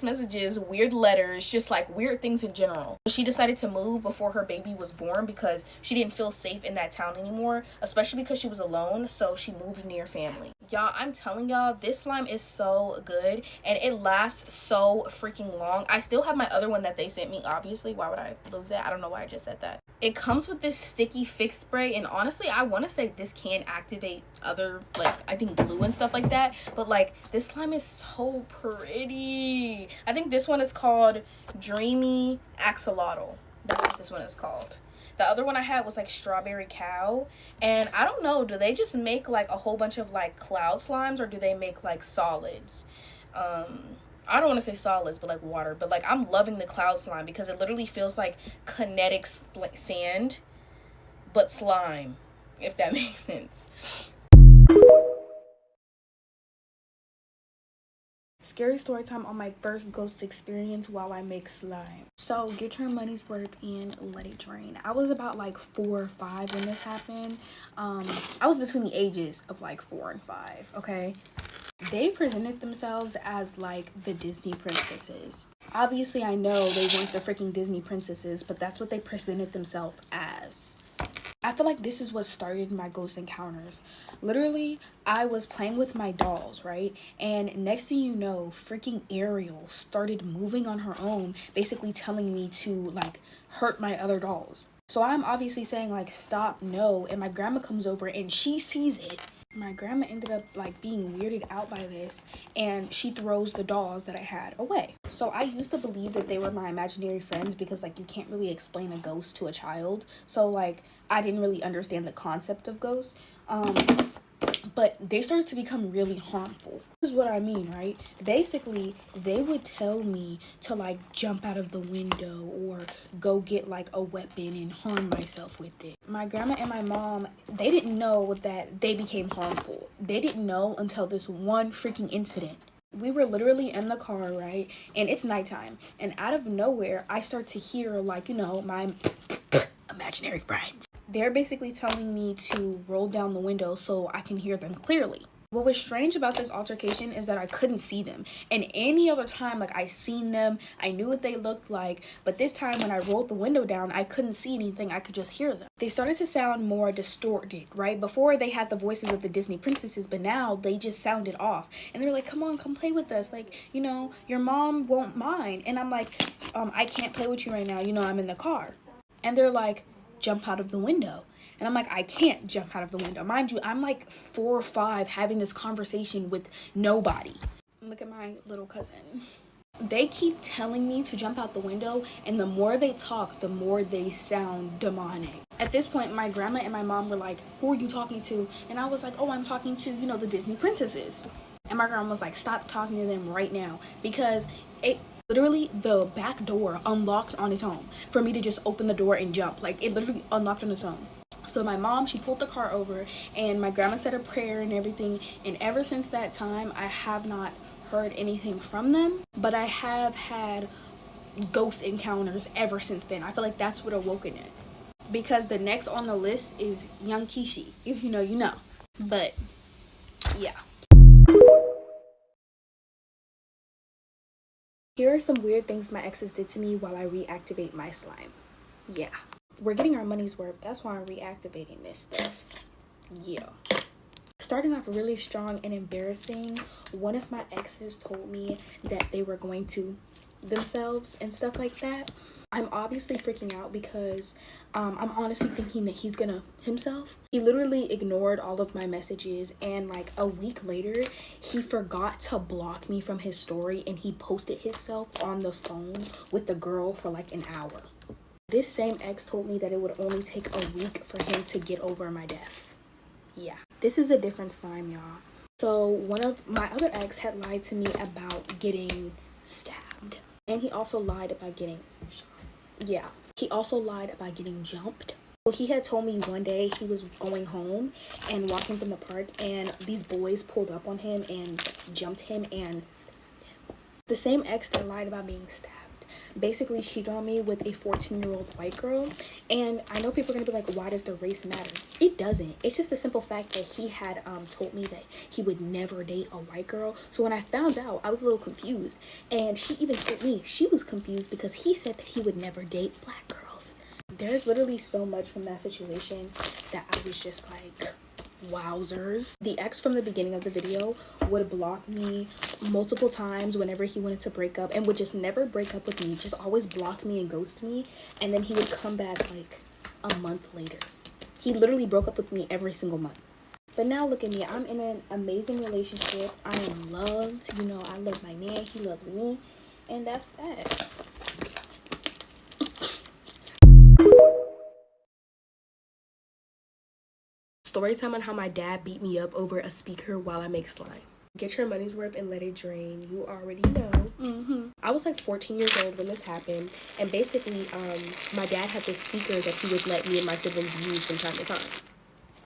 messages, weird letters, just like weird things in general. She decided to move before her baby was born because she didn't feel safe in that town anymore, especially because she was alone, so she moved near family. Y'all, I'm telling y'all, this slime is so good and it lasts so freaking long. I still have my other one that they sent me, obviously. Why would I lose that? I don't know why I just said that. It comes with this sticky fix spray, and honestly, I want to say this can activate other, like, I think glue and stuff like that, but like this slime is so pretty. I think this one is called Dreamy Axolotl. That's what this one is called. The other one I had was like Strawberry Cow, and I don't know, do they just make like a whole bunch of like cloud slimes, or do they make like solids? I don't want to say solids, but like water. But like I'm loving the cloud slime because it literally feels like kinetic sand, but slime, if that makes sense. Scary story time on my first ghost experience while I make slime. So get your money's worth and let it drain. I was about like 4 or 5 when this happened. I was between the ages of like 4 and 5, okay? They presented themselves as like the Disney princesses. Obviously, I know they weren't the freaking Disney princesses, but that's what they presented themselves as. I feel like this is what started my ghost encounters. Literally, I was playing with my dolls, right? And next thing you know, freaking Ariel started moving on her own, basically telling me to like hurt my other dolls. So I'm obviously saying like, stop, no. And my grandma comes over and she sees it. My grandma ended up like being weirded out by this, and she throws the dolls that I had away. So I used to believe that they were my imaginary friends because like you can't really explain a ghost to a child. So like I didn't really understand the concept of ghosts. But they started to become really harmful. This is what I mean, right? Basically, they would tell me to like jump out of the window or go get like a weapon and harm myself with it. My grandma and my mom, they didn't know that they became harmful. They didn't know until this one freaking incident. We were literally in the car, right? And it's nighttime. And out of nowhere, I start to hear like, you know, my imaginary friends. They're basically telling me to roll down the window so I can hear them clearly. What was strange about this altercation is that I couldn't see them. And any other time, like I seen them, I knew what they looked like. But this time when I rolled the window down, I couldn't see anything. I could just hear them. They started to sound more distorted, right? Before they had the voices of the Disney princesses, but now they just sounded off. And they were like, come on, come play with us. Like, you know, your mom won't mind. And I'm like, I can't play with you right now. You know, I'm in the car. And they're like, jump out of the window. And I'm like, I can't jump out of the window. Mind you, I'm like 4 or 5 having this conversation with nobody. Look at my little cousin. They keep telling me to jump out the window, and the more they talk, the more they sound demonic. At this point, my grandma and my mom were like, who are you talking to? And I was like, oh, I'm talking to, you know, the Disney princesses. And my grandma was like, stop talking to them right now, because it literally, the back door unlocked on its own for me to just open the door and jump. Like, it literally unlocked on its own. So my mom, she pulled the car over, and my grandma said a prayer and everything. And ever since that time, I have not heard anything from them, but I have had ghost encounters ever since then. I feel like that's what awoken it, because the next on the list is young Kishi. If you know, you know. But yeah, here are some weird things my exes did to me while I reactivate my slime. Yeah, we're getting our money's worth. That's why I'm reactivating this stuff. Yeah. Starting off really strong and embarrassing, one of my exes told me that they were going to themselves and stuff like that. I'm obviously freaking out because I'm honestly thinking that he's gonna himself. He literally ignored all of my messages, and like a week later, he forgot to block me from his story, and he posted himself on the phone with the girl for like an hour. This same ex told me that it would only take a week for him to get over my death. Yeah, this is a different slime, y'all. So one of my other ex had lied to me about getting stabbed, and he also lied about getting shot. Yeah, he also lied about getting jumped. So he had told me one day he was going home and walking from the park, and these boys pulled up on him and jumped him and stabbed him. The same ex that lied about being stabbed basically cheated on me with a 14-year-old white girl. And I know people are gonna be like, why does the race matter? It doesn't. It's just the simple fact that he had told me that he would never date a white girl. So when I found out, I was a little confused, and she even told me she was confused because he said that he would never date black girls. There's literally so much from that situation that I was just like, wowzers. The ex from the beginning of the video would block me multiple times whenever he wanted to break up, and would just never break up with me, just always block me and ghost me. And then he would come back like a month later. He literally broke up with me every single month. But now look at me, I'm in an amazing relationship. I am loved, you know, I love my man, he loves me, and that's that. Story time on how my dad beat me up over a speaker while I make slime. Get your money's worth and let it drain. You already know. I was like 14 years old when this happened, and basically my dad had this speaker that he would let me and my siblings use from time to time.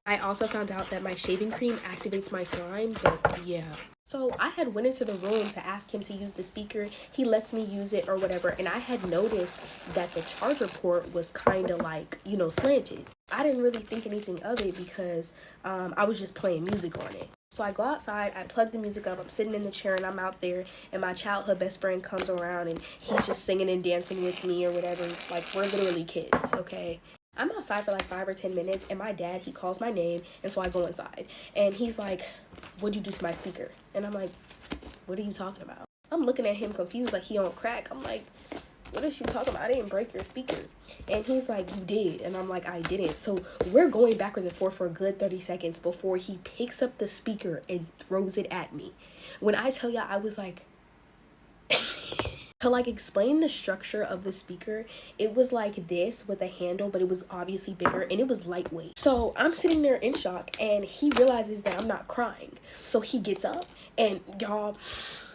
I also found out that my shaving cream activates my slime, but yeah. So I had went into the room to ask him to use the speaker. He lets me use it or whatever, and I had noticed that the charger port was kind of like, you know, slanted. I didn't really think anything of it because I was just playing music on it. So I go outside, I plug the music up, I'm sitting in the chair and I'm out there, and my childhood best friend comes around and he's just singing and dancing with me or whatever. Like, we're literally kids, okay? I'm outside for like 5 or 10 minutes, and my dad, he calls my name, and so I go inside. And he's like, what'd you do to my speaker? And I'm like, what are you talking about? I'm looking at him confused, like he on crack. I'm like, what is she talking about? I didn't break your speaker. And he's like, you did. And I'm like, I didn't. So we're going backwards and forth for a good 30 seconds before he picks up the speaker and throws it at me. When I tell y'all, I was like... To like explain the structure of the speaker, it was like this with a handle, but it was obviously bigger and it was lightweight. So I'm sitting there in shock, and he realizes that I'm not crying. So he gets up, and y'all,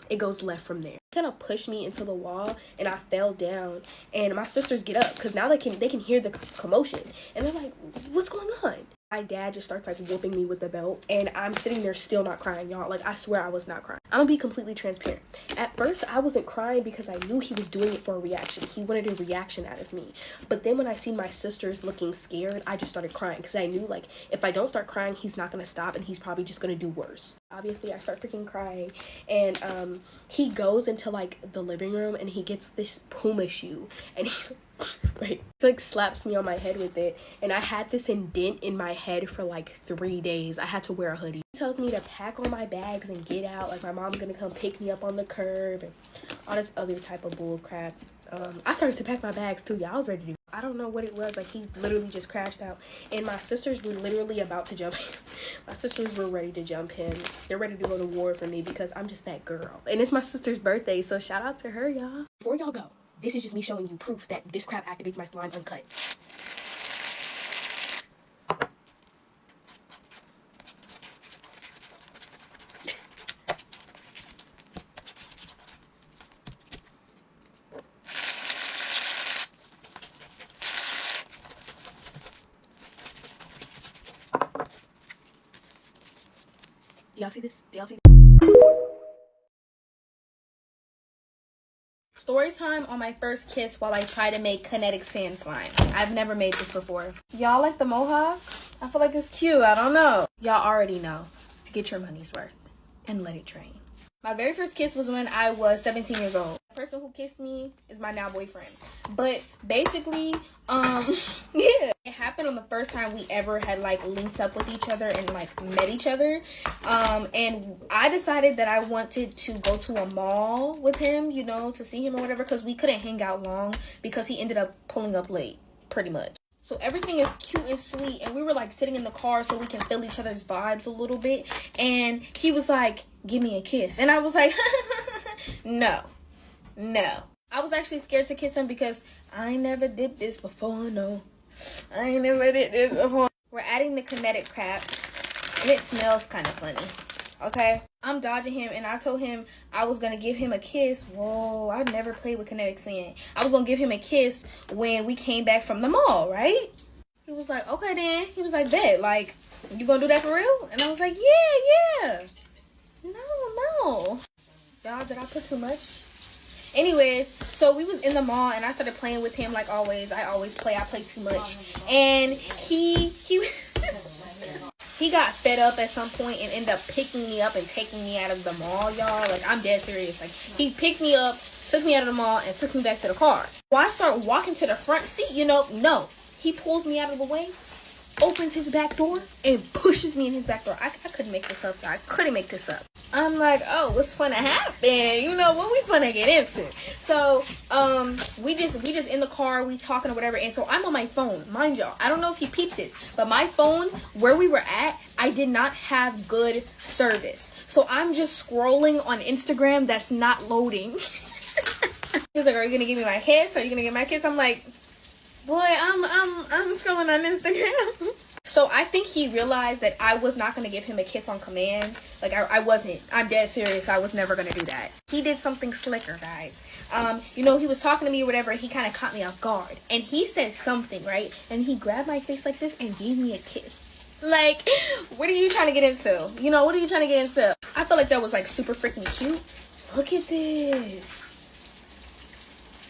it goes left from there. Kind of pushed me into the wall, and I fell down, and my sisters get up because now they can hear the commotion, and they're like, what's going on? My dad just starts like whooping me with the belt, and I'm sitting there still not crying, y'all. Like, I swear I was not crying. I'm gonna be completely transparent. At first, I wasn't crying because I knew he was doing it for a reaction. He wanted a reaction out of me. But then when I seen my sisters looking scared, I just started crying because I knew, like, if I don't start crying, he's not gonna stop, and he's probably just gonna do worse. Obviously, I start freaking crying, and he goes into like the living room, and he gets this Puma shoe, and he he like slaps me on my head with it, and I had this indent in my head for like 3 days. I had to wear a hoodie. He tells me to pack all my bags and get out, like my mom's gonna come pick me up on the curb and all this other type of bull crap. I started to pack my bags too, y'all. I was ready to do. I don't know what it was. Like, he literally just crashed out. And my sisters were literally about to jump him. My sisters were ready to jump him. They're ready to go to war for me because I'm just that girl. And it's my sister's birthday, so shout out to her, y'all. Before y'all go, this is just me showing you proof that this crap activates my slime uncut. Do y'all see this? Do y'all see this? Story time on my first kiss while I try to make kinetic sand slime. I've never made this before. Y'all like the mohawk? I feel like it's cute. I don't know. Y'all already know. Get your money's worth and let it drain. My very first kiss was when I was 17 years old. The person who kissed me is my now boyfriend. But basically, yeah. It happened on the first time we ever had, like, linked up with each other and, like, met each other. And I decided that I wanted to go to a mall with him, you know, to see him or whatever, because we couldn't hang out long because he ended up pulling up late, pretty much. So everything is cute and sweet, and we were, like, sitting in the car so we can feel each other's vibes a little bit. And he was like, give me a kiss. And I was like, no. I was actually scared to kiss him because I never did this before, no. I never did this before. We're adding the kinetic crap, and it smells kind of funny, okay? I'm dodging him, and I told him I was going to give him a kiss. Whoa, I never played with kinetic sand. I was going to give him a kiss when we came back from the mall, right? He was like, okay then. He was like, bet, like, you going to do that for real? And I was like, yeah. No. Y'all, did I put too much? Anyways, so we was in the mall, and I started playing with him like always. I always play. I play too much. And he got fed up at some point and ended up picking me up and taking me out of the mall, y'all. Like, I'm dead serious. Like, he picked me up, took me out of the mall, and took me back to the car. Well, I start walking to the front seat, you know. No. He pulls me out of the way, opens his back door, and pushes me in his back door. I couldn't make this up, y'all. I couldn't make this up. I'm like, oh, what's finna happen? You know, what we finna get into? So, we just in the car, we talking or whatever, and so I'm on my phone, mind y'all. I don't know if he peeped this, but my phone, where we were at, I did not have good service. So I'm just scrolling on Instagram that's not loading. He's like, are you gonna give me my kiss? Are you gonna give my kiss? I'm like, boy, I'm scrolling on Instagram. So I think he realized that I was not going to give him a kiss on command. Like, I wasn't. I'm dead serious. I was never going to do that. He did something slicker, guys. You know, he was talking to me or whatever, and he kind of caught me off guard. And he said something, right? And he grabbed my face like this and gave me a kiss. Like, what are you trying to get into? You know, what are you trying to get into? I felt like that was, like, super freaking cute. Look at this.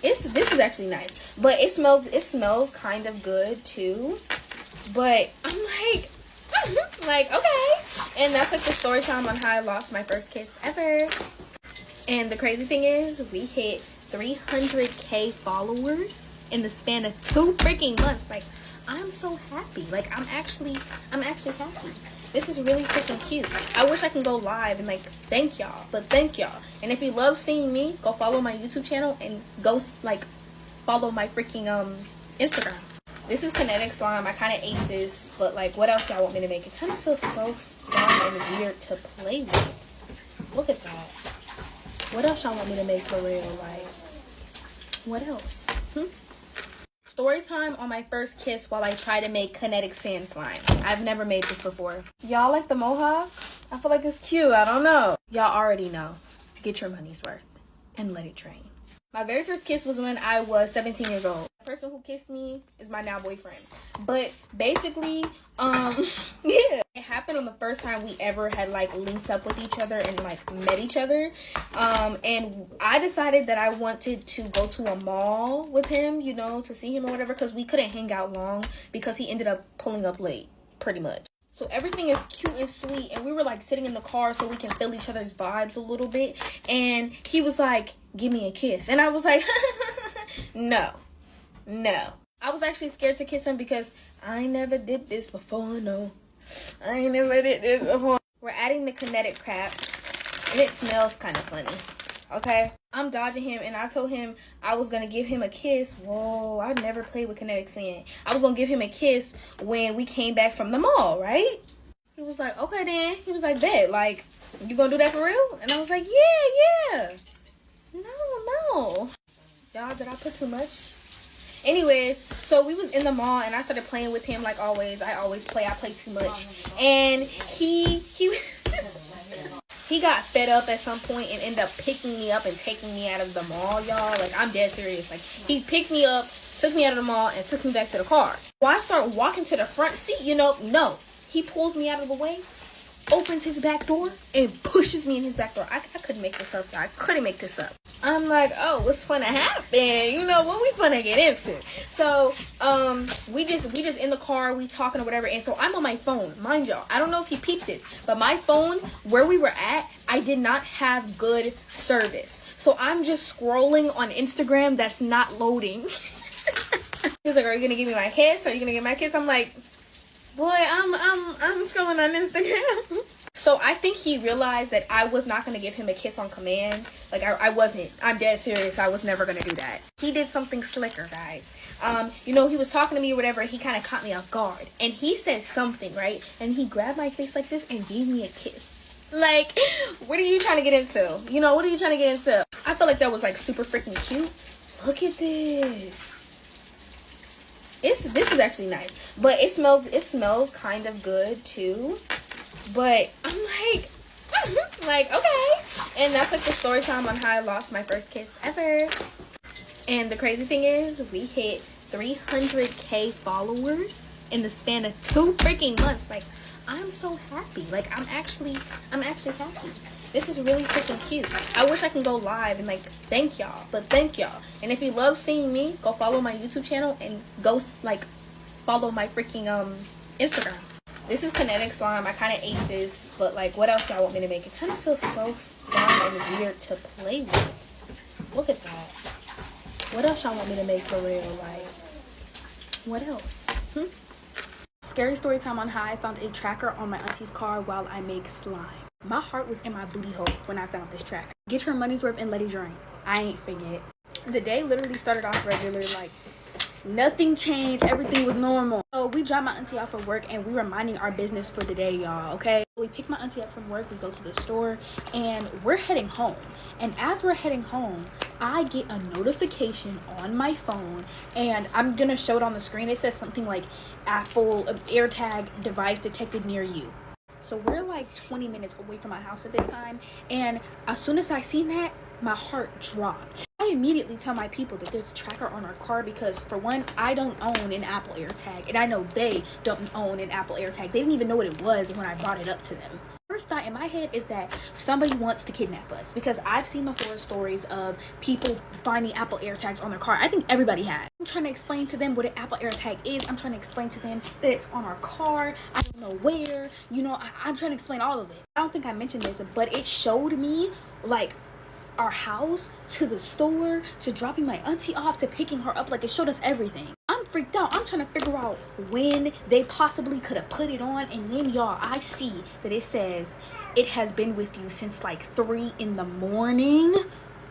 This is actually nice. But it smells kind of good, too. But I'm like, okay. And that's like the story time on how I lost my first kiss ever. And the crazy thing is, we hit 300K followers in the span of 2 freaking months. Like, I'm so happy. Like, I'm actually happy. This is really freaking cute. I wish I can go live and, like, thank y'all. But thank y'all. And if you love seeing me, go follow my YouTube channel and go, like, follow my freaking Instagram. This is kinetic slime. I kind of ate this, but, like, what else y'all want me to make? It kind of feels so fun and weird to play with. Look at that. What else y'all want me to make for real? Like, what else? Story time on my first kiss while I try to make kinetic sand slime. I've never made this before. Y'all like the mohawk? I feel like it's cute. I don't know. Y'all already know. Get your money's worth and let it drain. My very first kiss was when I was 17 years old. The person who kissed me is my now boyfriend. But basically, yeah. It happened on the first time we ever had, like, linked up with each other and, like, met each other. And I decided that I wanted to go to a mall with him, you know, to see him or whatever, because we couldn't hang out long because he ended up pulling up late, pretty much. So everything is cute and sweet, and we were, like, sitting in the car so we can feel each other's vibes a little bit. And he was like, give me a kiss. And I was like, no. I was actually scared to kiss him because I never did this before, no. I never did this before. We're adding the kinetic crap, and it smells kind of funny, okay? I'm dodging him, and I told him I was gonna give him a kiss. Whoa, I never played with kinetic sand. I was gonna give him a kiss when we came back from the mall, right? He was like, okay then. He was like, bet, like, you gonna do that for real? And I was like, yeah. No. Y'all, did I put too much? Anyways, so we was in the mall, and I started playing with him like always. I always play. I play too much. And he got fed up at some point and ended up picking me up and taking me out of the mall, y'all. Like, I'm dead serious. Like, he picked me up, took me out of the mall, and took me back to the car. Well, I start walking to the front seat, no. He pulls me out of the way, opens his back door, and pushes me in his back door. I couldn't make this up, y'all. I couldn't make this up. I'm like, oh, what's finna happen? What we finna get into? So, we just in the car, we talking or whatever, and so I'm on my phone. Mind y'all, I don't know if he peeped this, but my phone, where we were at, I did not have good service. So I'm just scrolling on Instagram that's not loading. He's like, are you gonna give me my kiss? Are you gonna give my kiss? I'm like, boy, I'm scrolling on Instagram. So I think he realized that I was not going to give him a kiss on command. Like, I wasn't. I'm dead serious. I was never going to do that. He did something slicker, guys. He was talking to me or whatever. He kind of caught me off guard. And he said something, right? And he grabbed my face like this and gave me a kiss. Like, what are you trying to get into? What are you trying to get into? I felt like that was, like, super freaking cute. Look at this. This is actually nice. But it smells kind of good, too. But I'm like, okay. And that's like the story time on how I lost my first kiss ever. And the crazy thing is, we hit 300K followers in the span of 2 freaking months. Like, I'm so happy. Like, I'm actually happy. This is really freaking cute. I wish I can go live and, like, thank y'all. But thank y'all. And if you love seeing me, go follow my YouTube channel and go, like, follow my freaking, Instagram. This is kinetic slime. I kind of ate this, but, like, what else y'all want me to make? It kind of feels so fun and weird to play with. Look at that. What else y'all want me to make for real? Like, what else? Scary story time on how I found a tracker on my auntie's car while I make slime. My heart was in my booty hole when I found this tracker. Get your money's worth and let it drain. I ain't forget. The day literally started off regular, like, nothing changed. Everything was normal. So we dropped my auntie off for work and we were minding our business for the day, y'all, okay? We pick my auntie up from work, we go to the store, and we're heading home. And as we're heading home, I get a notification on my phone, and I'm gonna show it on the screen. It says something like, Apple AirTag device detected near you. So we're like 20 minutes away from my house at this time, and as soon as I seen that, my heart dropped. I immediately tell my people that there's a tracker on our car because, for one, I don't own an Apple AirTag, and I know they don't own an Apple AirTag. They didn't even know what it was when I brought it up to them. First thought in my head is that somebody wants to kidnap us, because I've seen the horror stories of people finding Apple AirTags on their car. I think everybody has. I'm trying to explain to them what an Apple AirTag is. I'm trying to explain to them that it's on our car. I don't know where. I'm trying to explain all of it. I don't think I mentioned this, but it showed me, like, our house to the store to dropping my auntie off to picking her up. Like, it showed us everything. I'm freaked out. I'm trying to figure out when they possibly could have put it on, and then, y'all, I see that it says it has been with you since like 3 in the morning.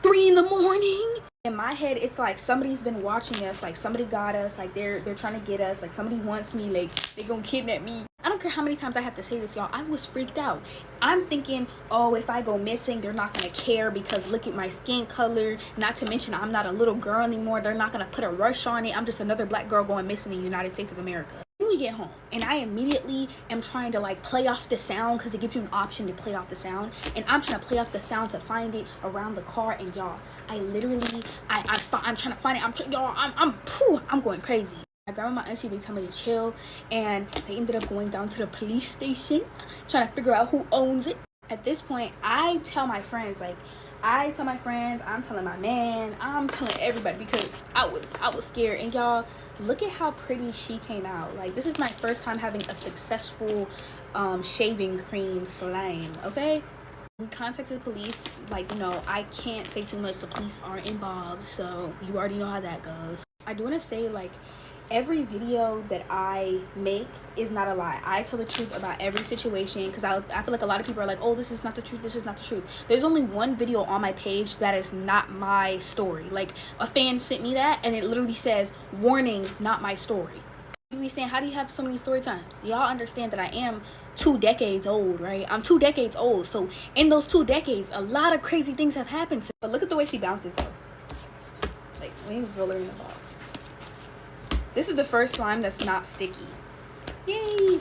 3 in the morning. In my head, it's like somebody's been watching us, like somebody got us, like they're trying to get us, like somebody wants me, like they gonna kidnap me. I don't care how many times I have to say this, y'all. I was freaked out. I'm thinking, oh, if I go missing, they're not gonna care because look at my skin color. Not to mention, I'm not a little girl anymore. They're not gonna put a rush on it. I'm just another black girl going missing in the United States of America. Then we get home, and I immediately am trying to, like, play off the sound because it gives you an option to play off the sound. And I'm trying to play off the sound to find it around the car. And y'all, I literally, I'm trying to find it. I'm going crazy. I grabbed my auntie, they tell me to chill, and they ended up going down to the police station, trying to figure out who owns it. At this point, I tell my friends, I'm telling my man, I'm telling everybody because I was scared. And y'all, look at how pretty she came out. Like, this is my first time having a successful shaving cream slime, okay? We contacted the police. Like, I can't say too much. The police aren't involved, so you already know how that goes. I do want to say, like, Every video that I make is not a lie. I tell the truth about every situation, because I feel like a lot of people are like, oh, this is not the truth, this is not the truth. There's only one video on my page that is not my story. Like, a fan sent me that, and it literally says, warning, not my story. You be saying, how do you have so many story times? Y'all understand that I am 2 decades old, right? I'm 2 decades old. So in those 2 decades, a lot of crazy things have happened. But look at the way she bounces, though. Like, we need to roll her in the ball. This is the first slime that's not sticky. Yay!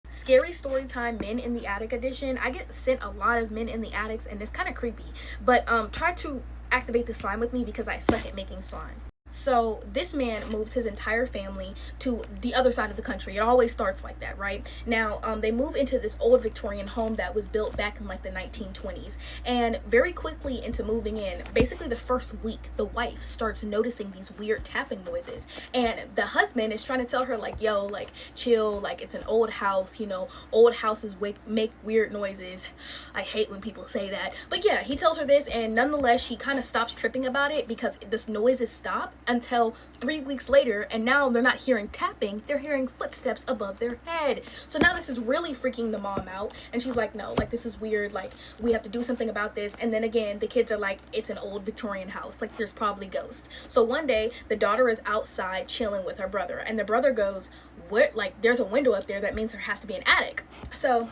Scary Storytime Men in the Attic edition. I get sent a lot of men in the attics, and it's kind of creepy. But try to activate the slime with me, because I suck at making slime. So this man moves his entire family to the other side of the country. It always starts like that, right? Now, they move into this old Victorian home that was built back in like the 1920s. And very quickly into moving in, basically the first week, the wife starts noticing these weird tapping noises. And the husband is trying to tell her, like, yo, like, chill, like, it's an old house, you know, old houses make weird noises. I hate when people say that. But yeah, he tells her this, and nonetheless, she kind of stops tripping about it because this noises stop until 3 weeks later, and now they're not hearing tapping, they're hearing footsteps above their head. So now this is really freaking the mom out, and she's like, no, like, this is weird, like, we have to do something about this. And then again, the kids are like, it's an old Victorian house, like, there's probably ghosts. So one day the daughter is outside chilling with her brother, and the brother goes, what, like, there's a window up there, that means there has to be an attic. So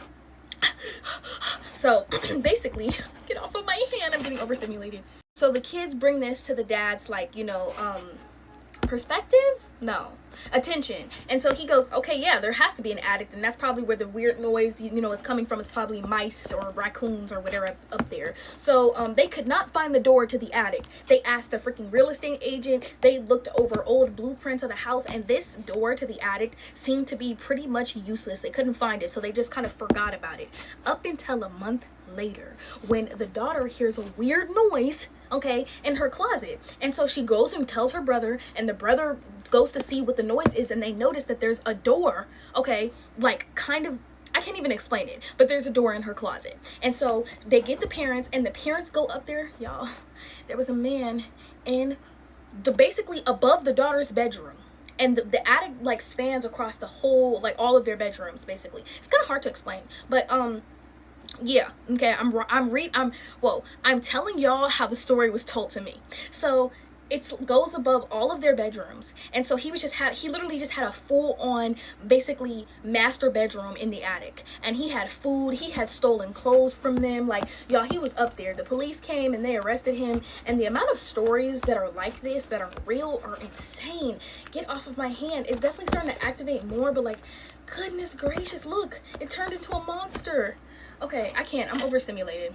basically, get off of my hand, I'm getting overstimulated. So the kids bring this to the dad's, like, you know, perspective? No. Attention. And so he goes, okay, yeah, there has to be an attic, and that's probably where the weird noise, you know, is coming from. It's probably mice or raccoons or whatever up there. So they could not find the door to the attic. They asked the freaking real estate agent. They looked over old blueprints of the house, and this door to the attic seemed to be pretty much useless. They couldn't find it, so they just kind of forgot about it. Up until a month later, when the daughter hears a weird noise, okay, in her closet. And so she goes and tells her brother, and the brother goes to see what the noise is, and they notice that there's a door, okay, like, kind of, I can't even explain it, but there's a door in her closet. And so they get the parents, and the parents go up there. Y'all, there was a man in the, basically above the daughter's bedroom. And the attic, like, spans across the whole, like, all of their bedrooms, basically. It's kind of hard to explain, but yeah, okay, I'm telling y'all how the story was told to me. So it goes above all of their bedrooms, and so he literally just had a full-on, basically, master bedroom in the attic. And he had food, he had stolen clothes from them, like, y'all, he was up there. The police came and they arrested him, and the amount of stories that are like this, that are real, are insane. Get off of my hand. It's definitely starting to activate more, but, like, goodness gracious, look, it turned into a monster. Okay, I can't, I'm overstimulated.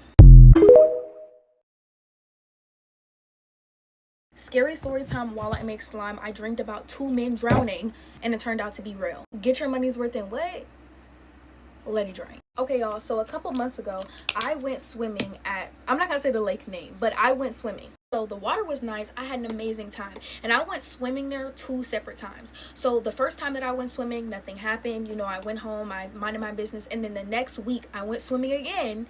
Scary story time. While I make slime, I dreamed about 2 men drowning, and it turned out to be real. Get your money's worth in what? Let it drain. Okay, y'all, so a couple months ago, I went swimming at, I'm not gonna say the lake name, but I went swimming. So the water was nice. I had an amazing time, and I went swimming there 2 separate times. So the first time that I went swimming, nothing happened. You know, I went home, I minded my business, and then the next week I went swimming again.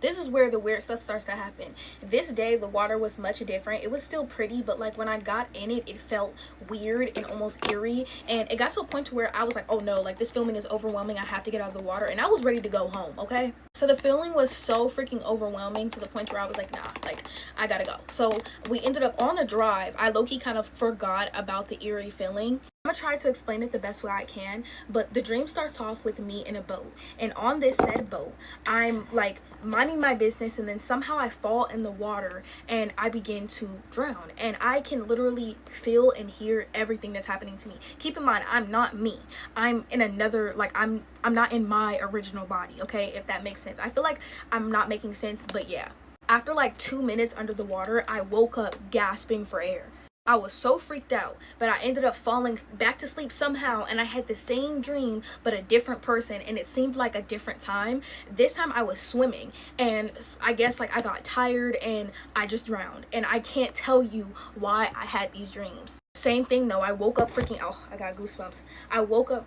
This is where the weird stuff starts to happen. This day, the water was much different. It was still pretty, but, like, when I got in it, it felt weird and almost eerie. And it got to a point to where I was like, oh no, like, this feeling is overwhelming. I have to get out of the water. And I was ready to go home, okay? So the feeling was so freaking overwhelming to the point where I was like, nah, like, I gotta go. So we ended up on the drive. I low-key kind of forgot about the eerie feeling. I'm gonna try to explain it the best way I can, but the dream starts off with me in a boat, and on this said boat, I'm, like, minding my business, and then somehow I fall in the water and I begin to drown, and I can literally feel and hear everything that's happening to me. Keep in mind, I'm not me. I'm in another, like, I'm not in my original body, okay, if that makes sense. I feel like I'm not making sense, but yeah. After like 2 minutes under the water, I woke up gasping for air. I was so freaked out, but I ended up falling back to sleep somehow, and I had the same dream, but a different person, and it seemed like a different time. This time I was swimming, and I guess, like, I got tired, and I just drowned, and I can't tell you why I had these dreams. Same thing, no, I woke up freaking, oh, I got goosebumps. I woke up,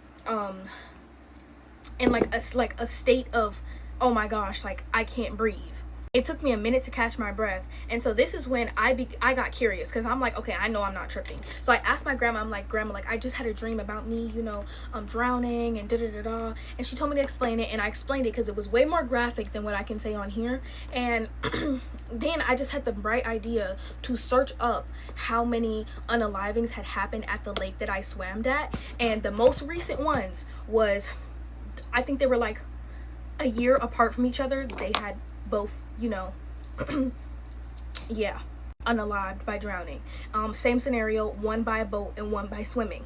in, like a state of, oh my gosh, like, I can't breathe. It took me a minute to catch my breath. And so this is when I got curious, because I'm like, okay, I know I'm not tripping. So I asked my grandma, I'm like, grandma, like, I just had a dream about me, you know, drowning and da-da-da-da. And she told me to explain it, and I explained it because it was way more graphic than what I can say on here. And then I just had the bright idea to search up how many unalivings had happened at the lake that I swam at. And the most recent ones was, I think they were like a year apart from each other. They had both, you know, yeah, unalived by drowning. Same scenario, one by a boat and one by swimming.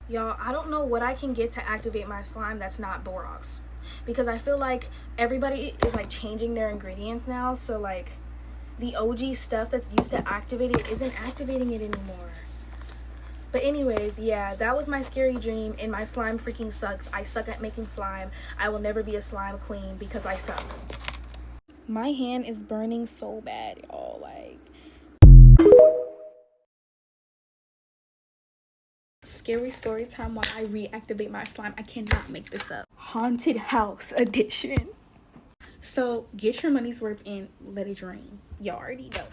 Y'all, I don't know what I can get to activate my slime that's not borax, because I feel like everybody is like changing their ingredients now. So like the OG stuff that's used to activate it isn't activating it anymore. But anyways, yeah, that was my scary dream, and my slime freaking sucks. I suck at making slime. I will never be a slime queen because I suck. My hand is burning so bad, y'all. Like, scary story time while I reactivate my slime. I cannot make this up. Haunted house edition. So get your money's worth and let it drain. Y'all already know.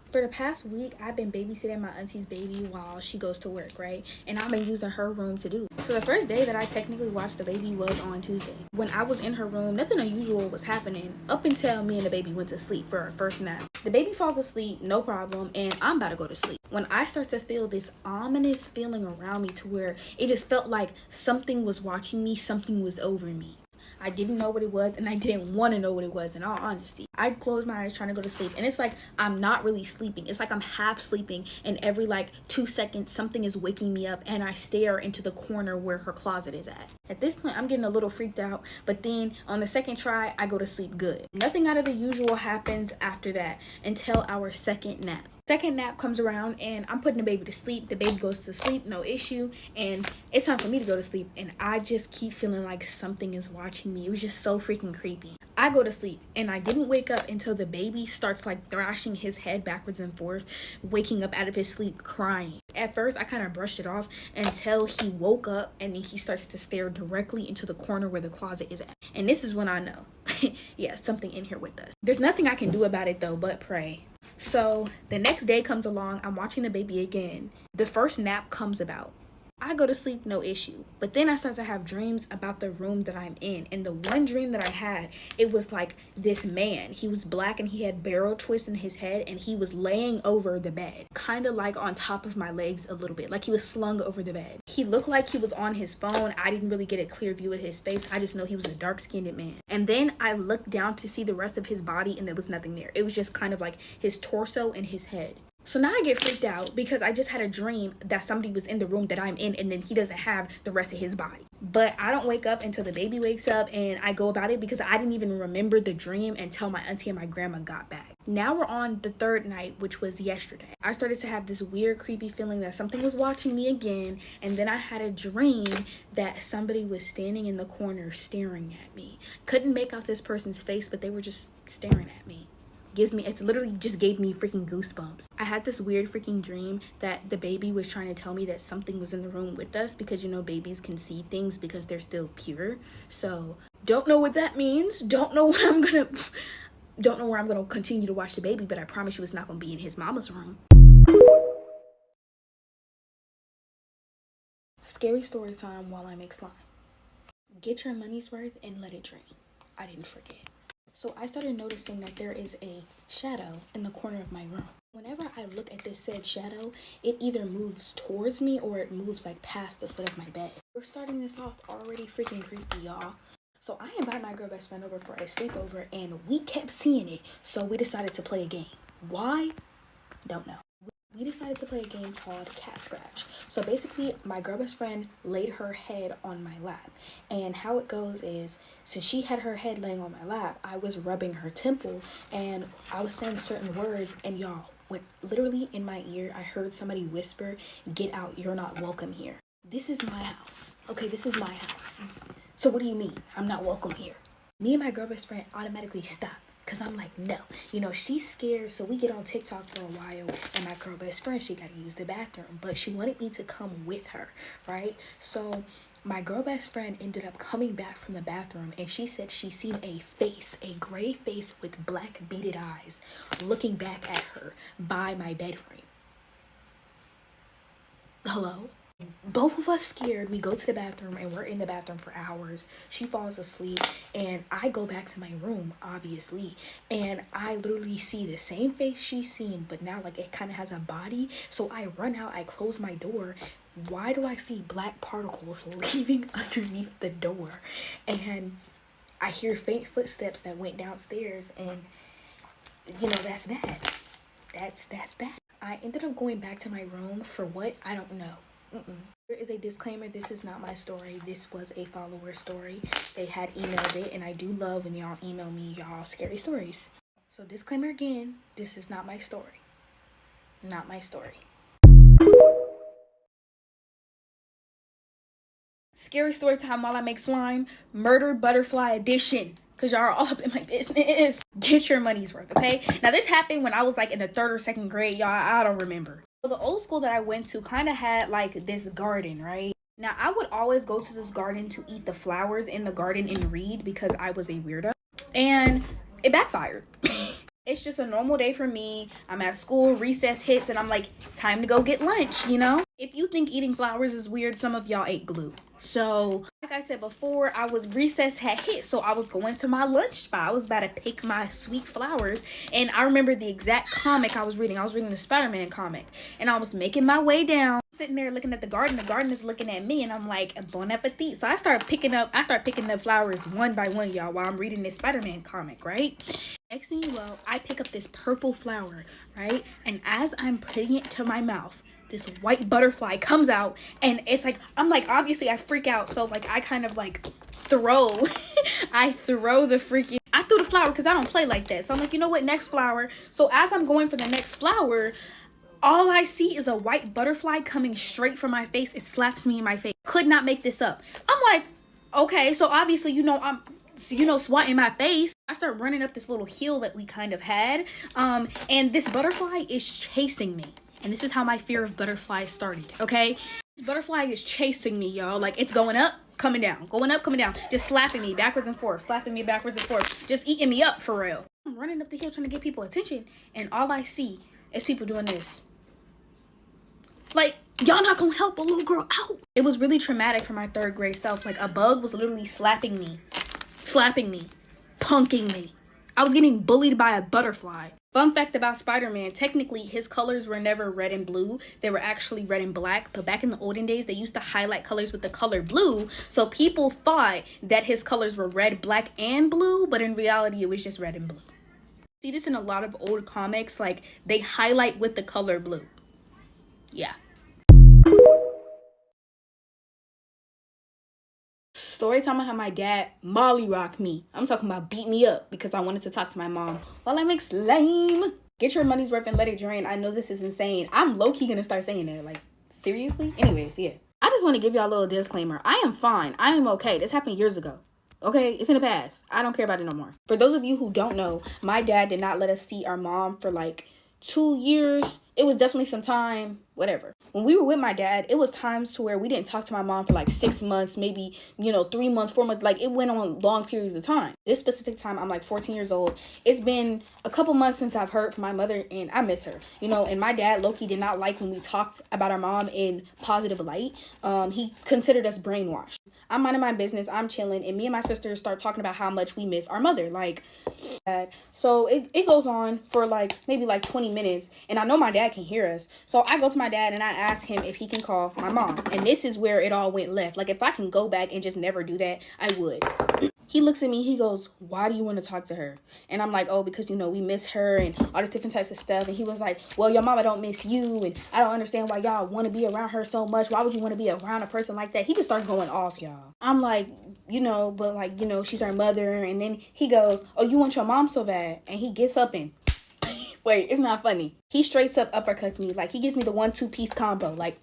For the past week, I've been babysitting my auntie's baby while she goes to work, right? And I've been using her room to do. So the first day that I technically watched the baby was on Tuesday. When I was in her room, nothing unusual was happening up until me and the baby went to sleep for our first nap. The baby falls asleep, no problem, and I'm about to go to sleep. When I start to feel this ominous feeling around me to where it just felt like something was watching me, something was over me. I didn't know what it was, and I didn't want to know what it was, in all honesty. I closed my eyes trying to go to sleep, and it's like I'm not really sleeping. It's like I'm half sleeping, and every like 2 seconds something is waking me up, and I stare into the corner where her closet is at. At this point, I'm getting a little freaked out, but then on the second try, I go to sleep good. Nothing out of the usual happens after that until our second nap. Second nap comes around, and I'm putting the baby to sleep. The baby goes to sleep, no issue, and it's time for me to go to sleep, and I just keep feeling like something is watching me. It was just so freaking creepy. I go to sleep, and I didn't wake up until the baby starts like thrashing his head backwards and forth, waking up out of his sleep crying. At first, I kind of brushed it off until he woke up, and then he starts to stare directly into the corner where the closet is at. And this is when I know, yeah, something in here with us. There's nothing I can do about it though but pray. So the next day comes along, I'm watching the baby again. The first nap comes about. I go to sleep, no issue. But then I start to have dreams about the room that I'm in. And the one dream that I had, it was like this man. He was black and he had barrel twists in his head, and he was laying over the bed. Kind of like on top of my legs a little bit. Like he was slung over the bed. He looked like he was on his phone. I didn't really get a clear view of his face. I just know he was a dark-skinned man. And then I looked down to see the rest of his body, and there was nothing there. It was just kind of like his torso and his head. So now I get freaked out because I just had a dream that somebody was in the room that I'm in, and then he doesn't have the rest of his body. But I don't wake up until the baby wakes up, and I go about it because I didn't even remember the dream until my auntie and my grandma got back. Now we're on the third night, which was yesterday. I started to have this weird, creepy feeling that something was watching me again, and then I had a dream that somebody was standing in the corner staring at me. Couldn't make out this person's face, but they were just staring at me. It literally just gave me freaking goosebumps. I had this weird freaking dream that the baby was trying to tell me that something was in the room with us, because you know babies can see things because they're still pure. So don't know what that means. Don't know where I'm gonna continue to watch the baby, but I promise you it's not gonna be in his mama's room. Scary story time while I make slime. Get your money's worth and let it drain. I didn't forget. So I started noticing that there is a shadow in the corner of my room. Whenever I look at this said shadow, it either moves towards me or it moves like past the foot of my bed. We're starting this off already freaking creepy, y'all. So I invited my girl best friend over for a sleepover, and we kept seeing it. So we decided to play a game. Why? Don't know. We decided to play a game called Cat Scratch. So basically, my girl best friend laid her head on my lap. And how it goes is, since she had her head laying on my lap, I was rubbing her temple, and I was saying certain words, and y'all, when literally in my ear, I heard somebody whisper, "Get out, you're not welcome here." This is my house. Okay, this is my house. So what do you mean? I'm not welcome here. Me and my girl best friend automatically stopped, Because I'm like, no. You know, she's scared. So we get on TikTok for a while. And my girl best friend, she got to use the bathroom. But she wanted me to come with her, right? So my girl best friend ended up coming back from the bathroom. And she said she seen a face, a gray face with black beaded eyes, looking back at her by my bed frame. Hello? Both of us scared. We go to the bathroom and we're in the bathroom for hours. She falls asleep and I go back to my room, obviously, and I literally see the same face she's seen, but now like it kind of has a body. So I run out, I close my door. Why do I see black particles leaving underneath the door? And I hear faint footsteps that went downstairs, and you know, that's that. That's that. I ended up going back to my room for what? I don't know. There is a disclaimer. This is not my story. This was a follower story. They had emailed it, and I do love when y'all email me y'all scary stories. So disclaimer again, this is not my story. Not my story. Scary story time while I make slime. Murdered Butterfly Edition. Because y'all are all up in my business. Get your money's worth, okay? Now, this happened when I was like in the 3rd or 2nd grade, y'all. I don't remember. So the old school that I went to kind of had like this garden, right? Now, I would always go to this garden to eat the flowers in the garden and read because I was a weirdo. And it backfired. It's just a normal day for me. I'm at school, recess hits, and I'm like, time to go get lunch, you know? If you think eating flowers is weird, some of y'all ate glue. So, like I said before, recess had hit, so I was going to my lunch spot. I was about to pick my sweet flowers, and I remember the exact comic I was reading. I was reading the Spider-Man comic, and I was making my way down, sitting there looking at the garden. The garden is looking at me, and I'm like, bon appetit. So I start picking up flowers one by one, y'all, while I'm reading this Spider-Man comic, right? Next thing you know, I pick up this purple flower, right? And as I'm putting it to my mouth, this white butterfly comes out, and it's like, I'm like, obviously I freak out. So like, I kind of like I throw the flower because I don't play like that. So I'm like, you know what, next flower. So as I'm going for the next flower, all I see is a white butterfly coming straight for my face. It slaps me in my face. Could not make this up. I'm like, okay, so obviously, you know, I'm swatting my face. I start running up this little hill that we kind of had. And this butterfly is chasing me. And this is how my fear of butterflies started, okay? This butterfly is chasing me, y'all. Like, it's going up, coming down, going up, coming down. Just slapping me backwards and forth, slapping me backwards and forth. Just eating me up, for real. I'm running up the hill trying to get people attention. And all I see is people doing this. Like, y'all not gonna help a little girl out. It was really traumatic for my 3rd grade self. Like, a bug was literally slapping me, punking me. I was getting bullied by a butterfly. Fun fact about Spider-Man, technically his colors were never red and blue. They were actually red and black. But back in the olden days, they used to highlight colors with the color blue. So people thought that his colors were red, black, and blue. But in reality, it was just red and blue. See this in a lot of old comics. Like, they highlight with the color blue. Yeah. Story time, I had my dad molly rock me. I'm talking about beat me up because I wanted to talk to my mom while I make slime. Get your money's worth and let it drain. I know this is insane. I'm low-key gonna start saying that. Like, seriously? Anyways, yeah. I just want to give y'all a little disclaimer. I am fine. I am okay. This happened years ago. Okay? It's in the past. I don't care about it no more. For those of you who don't know, my dad did not let us see our mom for like 2 years. It was definitely some time, whatever. When we were with my dad, it was times to where we didn't talk to my mom for like 6 months, maybe, 3 months, 4 months. Like, it went on long periods of time. This specific time, I'm like 14 years old. It's been a couple months since I've heard from my mother, and I miss her. And my dad, Loki, did not like when we talked about our mom in positive light. He considered us brainwashed. I'm minding my business, I'm chilling, and me and my sister start talking about how much we miss our mother. Like, so it goes on for like maybe like 20 minutes, and I know my dad can hear us. So I go to my dad and I ask him if he can call my mom. And this is where it all went left. Like, if I can go back and just never do that, I would. He looks at me, he goes, why do you want to talk to her? And I'm like, oh, because, we miss her and all this different types of stuff. And he was like, well, your mama don't miss you, and I don't understand why y'all want to be around her so much. Why would you want to be around a person like that? He just starts going off, y'all. I'm like, but like, she's our mother. And then he goes, oh, you want your mom so bad? And he gets up and, wait, it's not funny. He straight up uppercuts me. Like, he gives me the 1-2 piece combo. Like,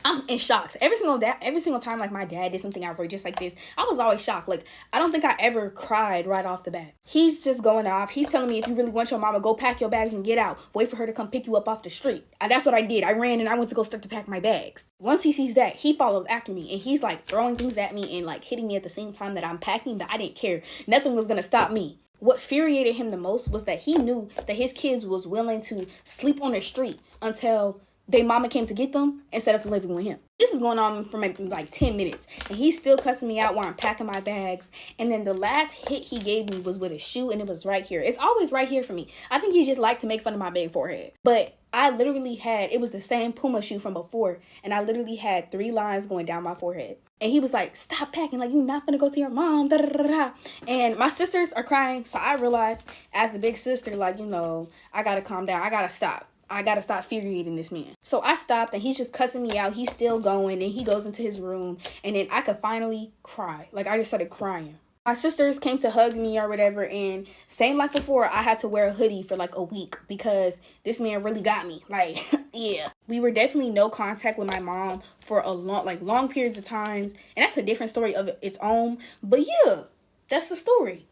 I'm in shock. Every single time like my dad did something outrageous like this, I was always shocked. Like, I don't think I ever cried right off the bat. He's just going off. He's telling me, if you really want your mama, go pack your bags and get out. Wait for her to come pick you up off the street. And that's what I did. I ran and I went to go start to pack my bags. Once he sees that, he follows after me and he's like throwing things at me and like hitting me at the same time that I'm packing, but I didn't care. Nothing was gonna stop me. What infuriated him the most was that he knew that his kids was willing to sleep on the street until their mama came to get them instead of living with him. This is going on for maybe like 10 minutes. And he's still cussing me out while I'm packing my bags. And then the last hit he gave me was with a shoe, and it was right here. It's always right here for me. I think he just liked to make fun of my big forehead. But I literally had, it was the same Puma shoe from before. And I literally had 3 lines going down my forehead. And he was like, stop packing, like, you're not gonna go see your mom, da da da da. And my sisters are crying. So I realized, as the big sister, like, you know, I gotta calm down. I gotta stop. I gotta stop infuriating this man. So I stopped and he's just cussing me out. He's still going and he goes into his room. And then I could finally cry. Like, I just started crying. My sisters came to hug me or whatever, and same like before, I had to wear a hoodie for like a week because this man really got me. Like, yeah. We were definitely no contact with my mom for a long periods of times. And that's a different story of its own. But yeah, that's the story.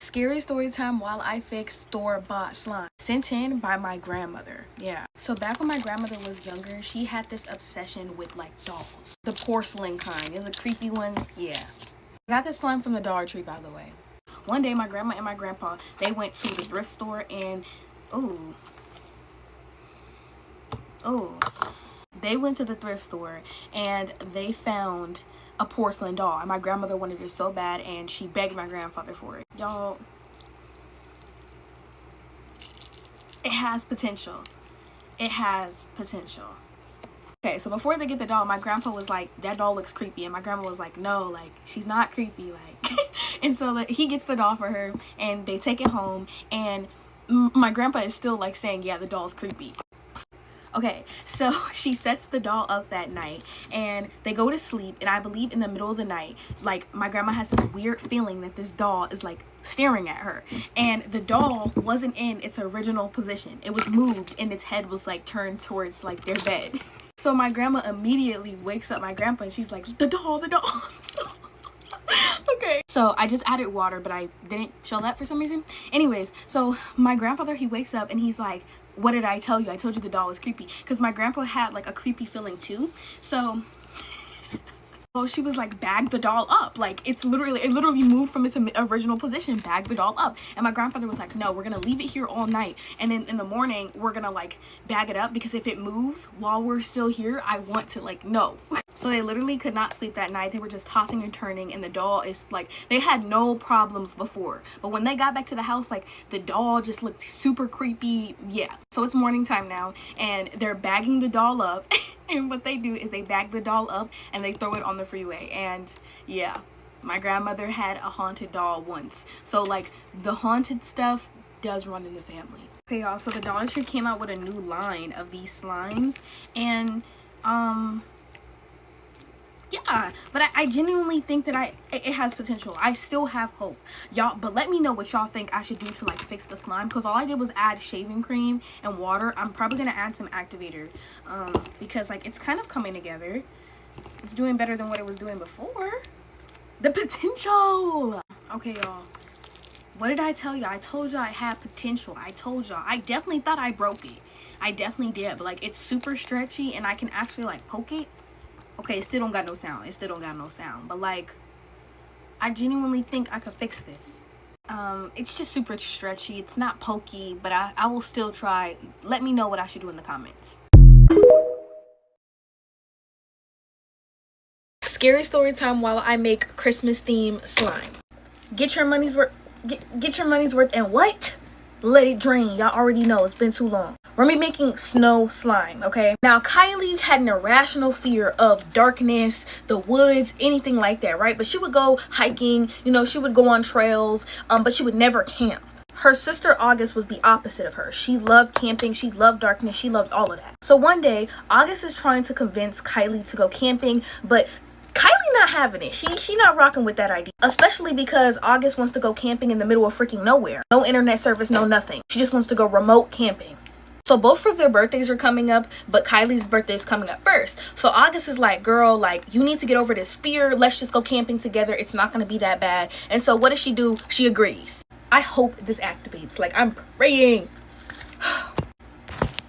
Scary story time while I fix store-bought slime. Sent in by my grandmother. Yeah. So back when my grandmother was younger, she had this obsession with like dolls. The porcelain kind. You know, the creepy ones. Yeah. I got this slime from the Dollar Tree, by the way. One day, my grandma and my grandpa, they went to the thrift store and... They went to the thrift store and they found a porcelain doll, and my grandmother wanted it so bad and she begged my grandfather for it. Y'all, it has potential. It has potential. Okay, so before they get the doll, my grandpa was like, that doll looks creepy, and my grandma was like, no, like, she's not creepy, like. And so like, he gets the doll for her and they take it home, and my grandpa is still like saying, yeah, the doll's creepy. Okay, so she sets the doll up that night and they go to sleep, and I believe in the middle of the night, like, my grandma has this weird feeling that this doll is like staring at her, and the doll wasn't in its original position. It was moved and its head was like turned towards like their bed. So my grandma immediately wakes up my grandpa and she's like, the doll. Okay, so I just added water, but I didn't show that for some reason. Anyways, so my grandfather, he wakes up and he's like, what did I tell you? I told you the doll was creepy. Because my grandpa had like a creepy feeling too. So well, she was like, bag the doll up. Like, it literally moved from its original position. Bag the doll up. And my grandfather was like, no, we're gonna leave it here all night, and then in the morning we're gonna like bag it up, because if it moves while we're still here, I want to like know. So they literally could not sleep that night. They were just tossing and turning, and the doll is like, they had no problems before, but when they got back to the house, like, the doll just looked super creepy. Yeah. So it's morning time now and they're bagging the doll up. And what they do is they bag the doll up and they throw it on the freeway. And yeah, my grandmother had a haunted doll once. So like, the haunted stuff does run in the family. Okay, y'all, so the Dollar Tree came out with a new line of these slimes, and yeah, but I genuinely think that it has potential. I still have hope, y'all, but let me know what y'all think I should do to like fix the slime, because all I did was add shaving cream and water. I'm probably gonna add some activator, because like, it's kind of coming together. It's doing better than what it was doing before. The potential. Okay, y'all, what did I tell you? I told y'all I had potential. I told y'all. I definitely thought I broke it. I definitely did, but like, it's super stretchy and I can actually like poke it. Okay, it still don't got no sound. It still don't got no sound. But like, I genuinely think I could fix this. It's just super stretchy. It's not pokey, but I will still try. Let me know what I should do in the comments. Scary story time while I make Christmas theme slime. Get your money's worth. Get your money's worth, and what? Let it drain. Y'all already know, it's been too long. We're making snow slime, okay? Now, Kylie had an irrational fear of darkness, the woods, anything like that, right? But she would go hiking, you know, she would go on trails, but she would never camp. Her sister August was the opposite of her. She loved camping, she loved darkness, she loved all of that. So one day, August is trying to convince Kylie to go camping, but Kylie not having it. She not rocking with that idea. Especially because August wants to go camping in the middle of freaking nowhere. No internet service, no nothing. She just wants to go remote camping. So both of their birthdays are coming up, but Kylie's birthday is coming up first. So August is like, girl, like, you need to get over this fear. Let's just go camping together. It's not going to be that bad. And so what does she do? She agrees. I hope this activates. Like, I'm praying.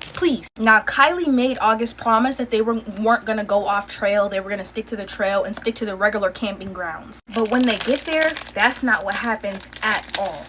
Please. Now, Kylie made August promise that they weren't going to go off trail. They were going to stick to the trail and stick to the regular camping grounds. But when they get there, that's not what happens at all.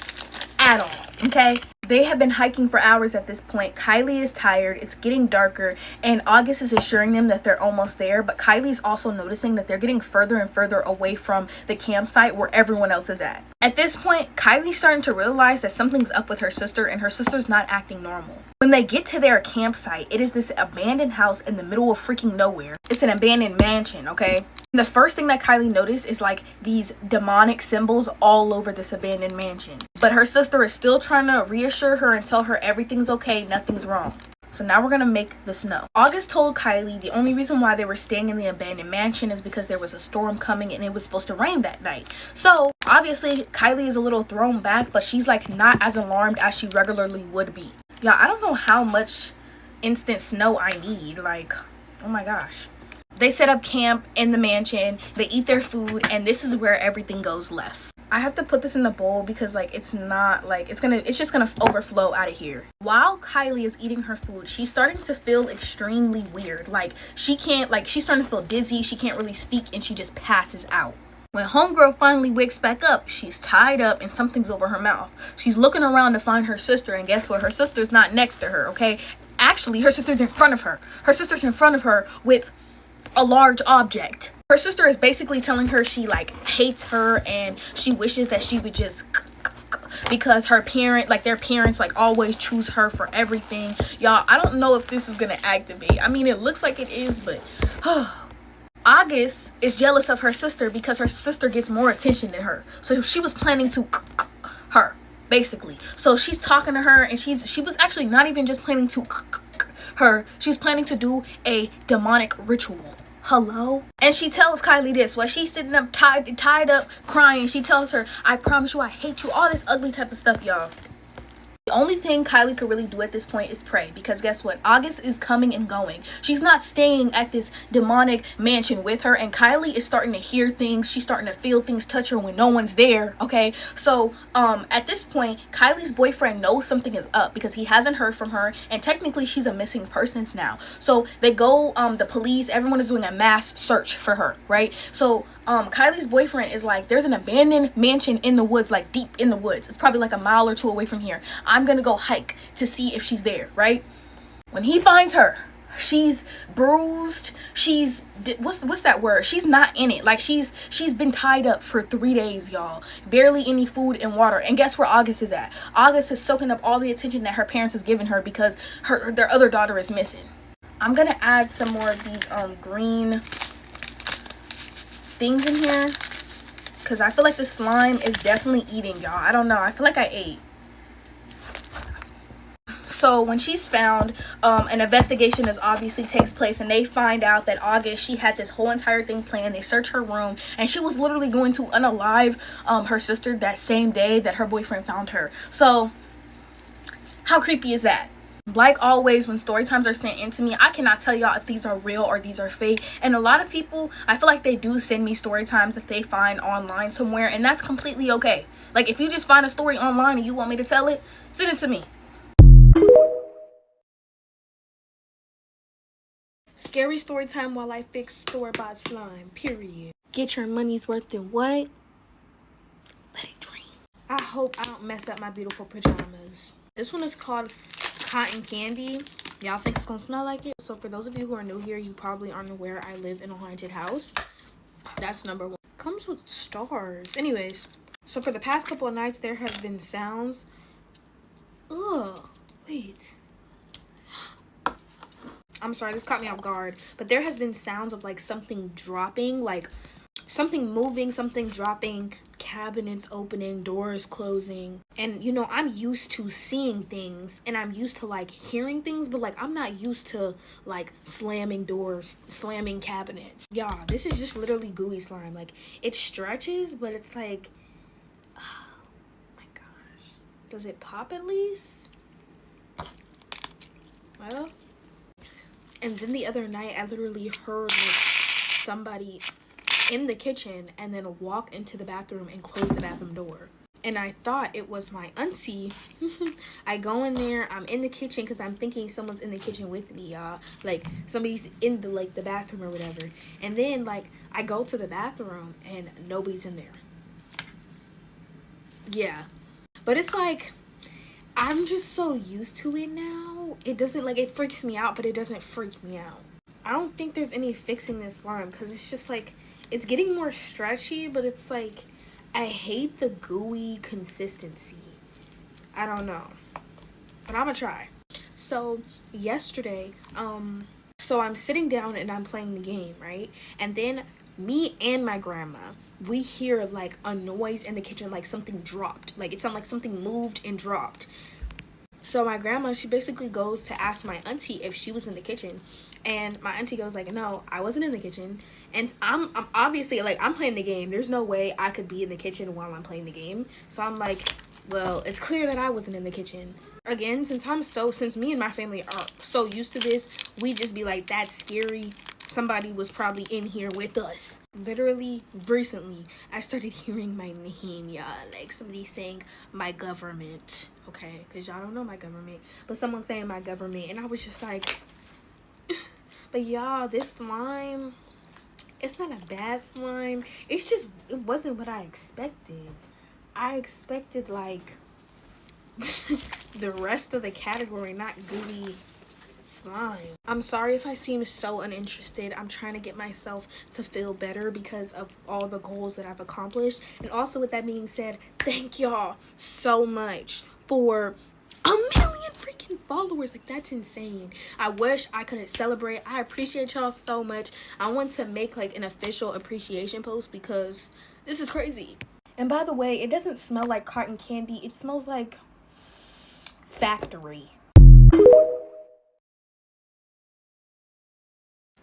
At all. Okay? They have been hiking for hours at this point. Kylie is tired. It's getting darker. And August is assuring them that they're almost there. But Kylie's also noticing that they're getting further and further away from the campsite where everyone else is at. At this point, Kylie's starting to realize that something's up with her sister and her sister's not acting normal. When they get to their campsite, it is this abandoned house in the middle of freaking nowhere. It's an abandoned mansion, okay? And the first thing that Kylie noticed is like these demonic symbols all over this abandoned mansion. But her sister is still trying to reassure her and tell her everything's okay, nothing's wrong. So now we're gonna make the snow. August told Kylie the only reason why they were staying in the abandoned mansion is because there was a storm coming and it was supposed to rain that night. So obviously Kylie is a little thrown back, but she's like not as alarmed as she regularly would be. Y'all, I don't know how much instant snow I need. Like, oh my gosh. They set up camp in the mansion. They eat their food, and this is where everything goes left. I have to put this in the bowl because like it's not like it's just gonna overflow out of here. While Kylie is eating her food, she's starting to feel extremely weird. Like she's starting to feel dizzy. She can't really speak, and she just passes out. When homegirl finally wakes back up, she's tied up and something's over her mouth. She's looking around to find her sister, and guess what? Her sister's not next to her, okay? Actually, her sister's in front of her. Her sister's in front of her with a large object. Her sister is basically telling her she like hates her and she wishes that she would just because their parents like always choose her for everything. Y'all, I don't know if this is gonna activate. I mean, it looks like it is, but August is jealous of her sister because her sister gets more attention than her. So she was planning to her, basically. So she's talking to her, and she was actually not even just planning to her. She was planning to do a demonic ritual. Hello? And she tells Kylie this while she's sitting up tied up crying. She tells her, I promise you I hate you. All this ugly type of stuff, y'all. The only thing Kylie could really do at this point is pray, because guess what? August is coming and going. She's not staying at this demonic mansion with her, and Kylie is starting to hear things. She's starting to feel things touch her when no one's there, okay? So at this point, Kylie's boyfriend knows something is up because he hasn't heard from her, and technically she's a missing persons now. So they go, the police, everyone is doing a mass search for her, right? So Kylie's boyfriend is like, there's an abandoned mansion in the woods, like deep in the woods. It's probably like a mile or two away from here. I'm gonna go hike to see if she's there, right? When he finds her, she's bruised. She's what's that word? She's not in it. Like she's been tied up for 3 days, y'all. Barely any food and water. And guess where August is at? August is soaking up all the attention that her parents has given her because their other daughter is missing. I'm gonna add some more of these green things in here because I feel like the slime is definitely eating, y'all. I don't know. I feel like I ate. So when she's found, an investigation obviously takes place, and they find out that August, she had this whole entire thing planned. They search her room, and she was literally going to unalive her sister that same day that her boyfriend found her. So how creepy is that? Like always, when story times are sent in to me, I cannot tell y'all if these are real or these are fake. And a lot of people, I feel like they do send me story times that they find online somewhere, and that's completely okay. Like, if you just find a story online and you want me to tell it, send it to me. Scary story time while I fix store-bought slime, period. Get your money's worth in what? Let it dream. I hope I don't mess up my beautiful pajamas. This one is called Cotton Candy. Y'all think it's gonna smell like it? So for those of you who are new here, you probably aren't aware I live in a haunted house. That's number one. Comes with stars. Anyways, so for the past couple of nights, there have been sounds. Ugh, wait. I'm sorry, this caught me off guard. But there has been sounds of like something dropping, like something moving, something dropping, cabinets opening, doors closing. And you know, I'm used to seeing things and I'm used to like hearing things, but like I'm not used to like slamming doors, slamming cabinets. Yeah, this is just literally gooey slime. Like it stretches, but it's like, oh my gosh. Does it pop at least? Well, and then the other night, I literally heard like somebody in the kitchen and then walk into the bathroom and close the bathroom door. And I thought it was my auntie. I go in there, I'm in the kitchen because I'm thinking someone's in the kitchen with me, y'all. Like somebody's in the like the bathroom or whatever. And then like I go to the bathroom and nobody's in there. Yeah. But it's like I'm just so used to it now. It doesn't like it freaks me out, but it doesn't freak me out. I don't think there's any fixing this slime because it's just like it's getting more stretchy, but it's like I hate the gooey consistency. I don't know, but I'm gonna try. So yesterday, so I'm sitting down and I'm playing the game, right? And then me and my grandma, we hear like a noise in the kitchen, like something dropped. Like it sounded like something moved and dropped. So my grandma, she basically goes to ask my auntie if she was in the kitchen. And my auntie goes like, no, I wasn't in the kitchen. And I'm obviously like, I'm playing the game. There's no way I could be in the kitchen while I'm playing the game. So I'm like, well, it's clear that I wasn't in the kitchen. Again, since me and my family are so used to this, we just be like, that's scary. Somebody was probably in here with us. Literally, recently, I started hearing my name, y'all. Like, somebody saying my government, okay? Because y'all don't know my government. But someone saying my government. And I was just like, but y'all, this slime, it's not a bad slime. It's just, it wasn't what I expected. I expected, like, the rest of the category, not gooey slime. I'm sorry if I seem so uninterested. I'm trying to get myself to feel better because of all the goals that I've accomplished. And also with that being said, thank y'all so much for 1,000,000 freaking followers. Like that's insane. I wish I could celebrate. I appreciate y'all so much. I want to make like an official appreciation post because this is crazy. And by the way, it doesn't smell like cotton candy. It smells like factory.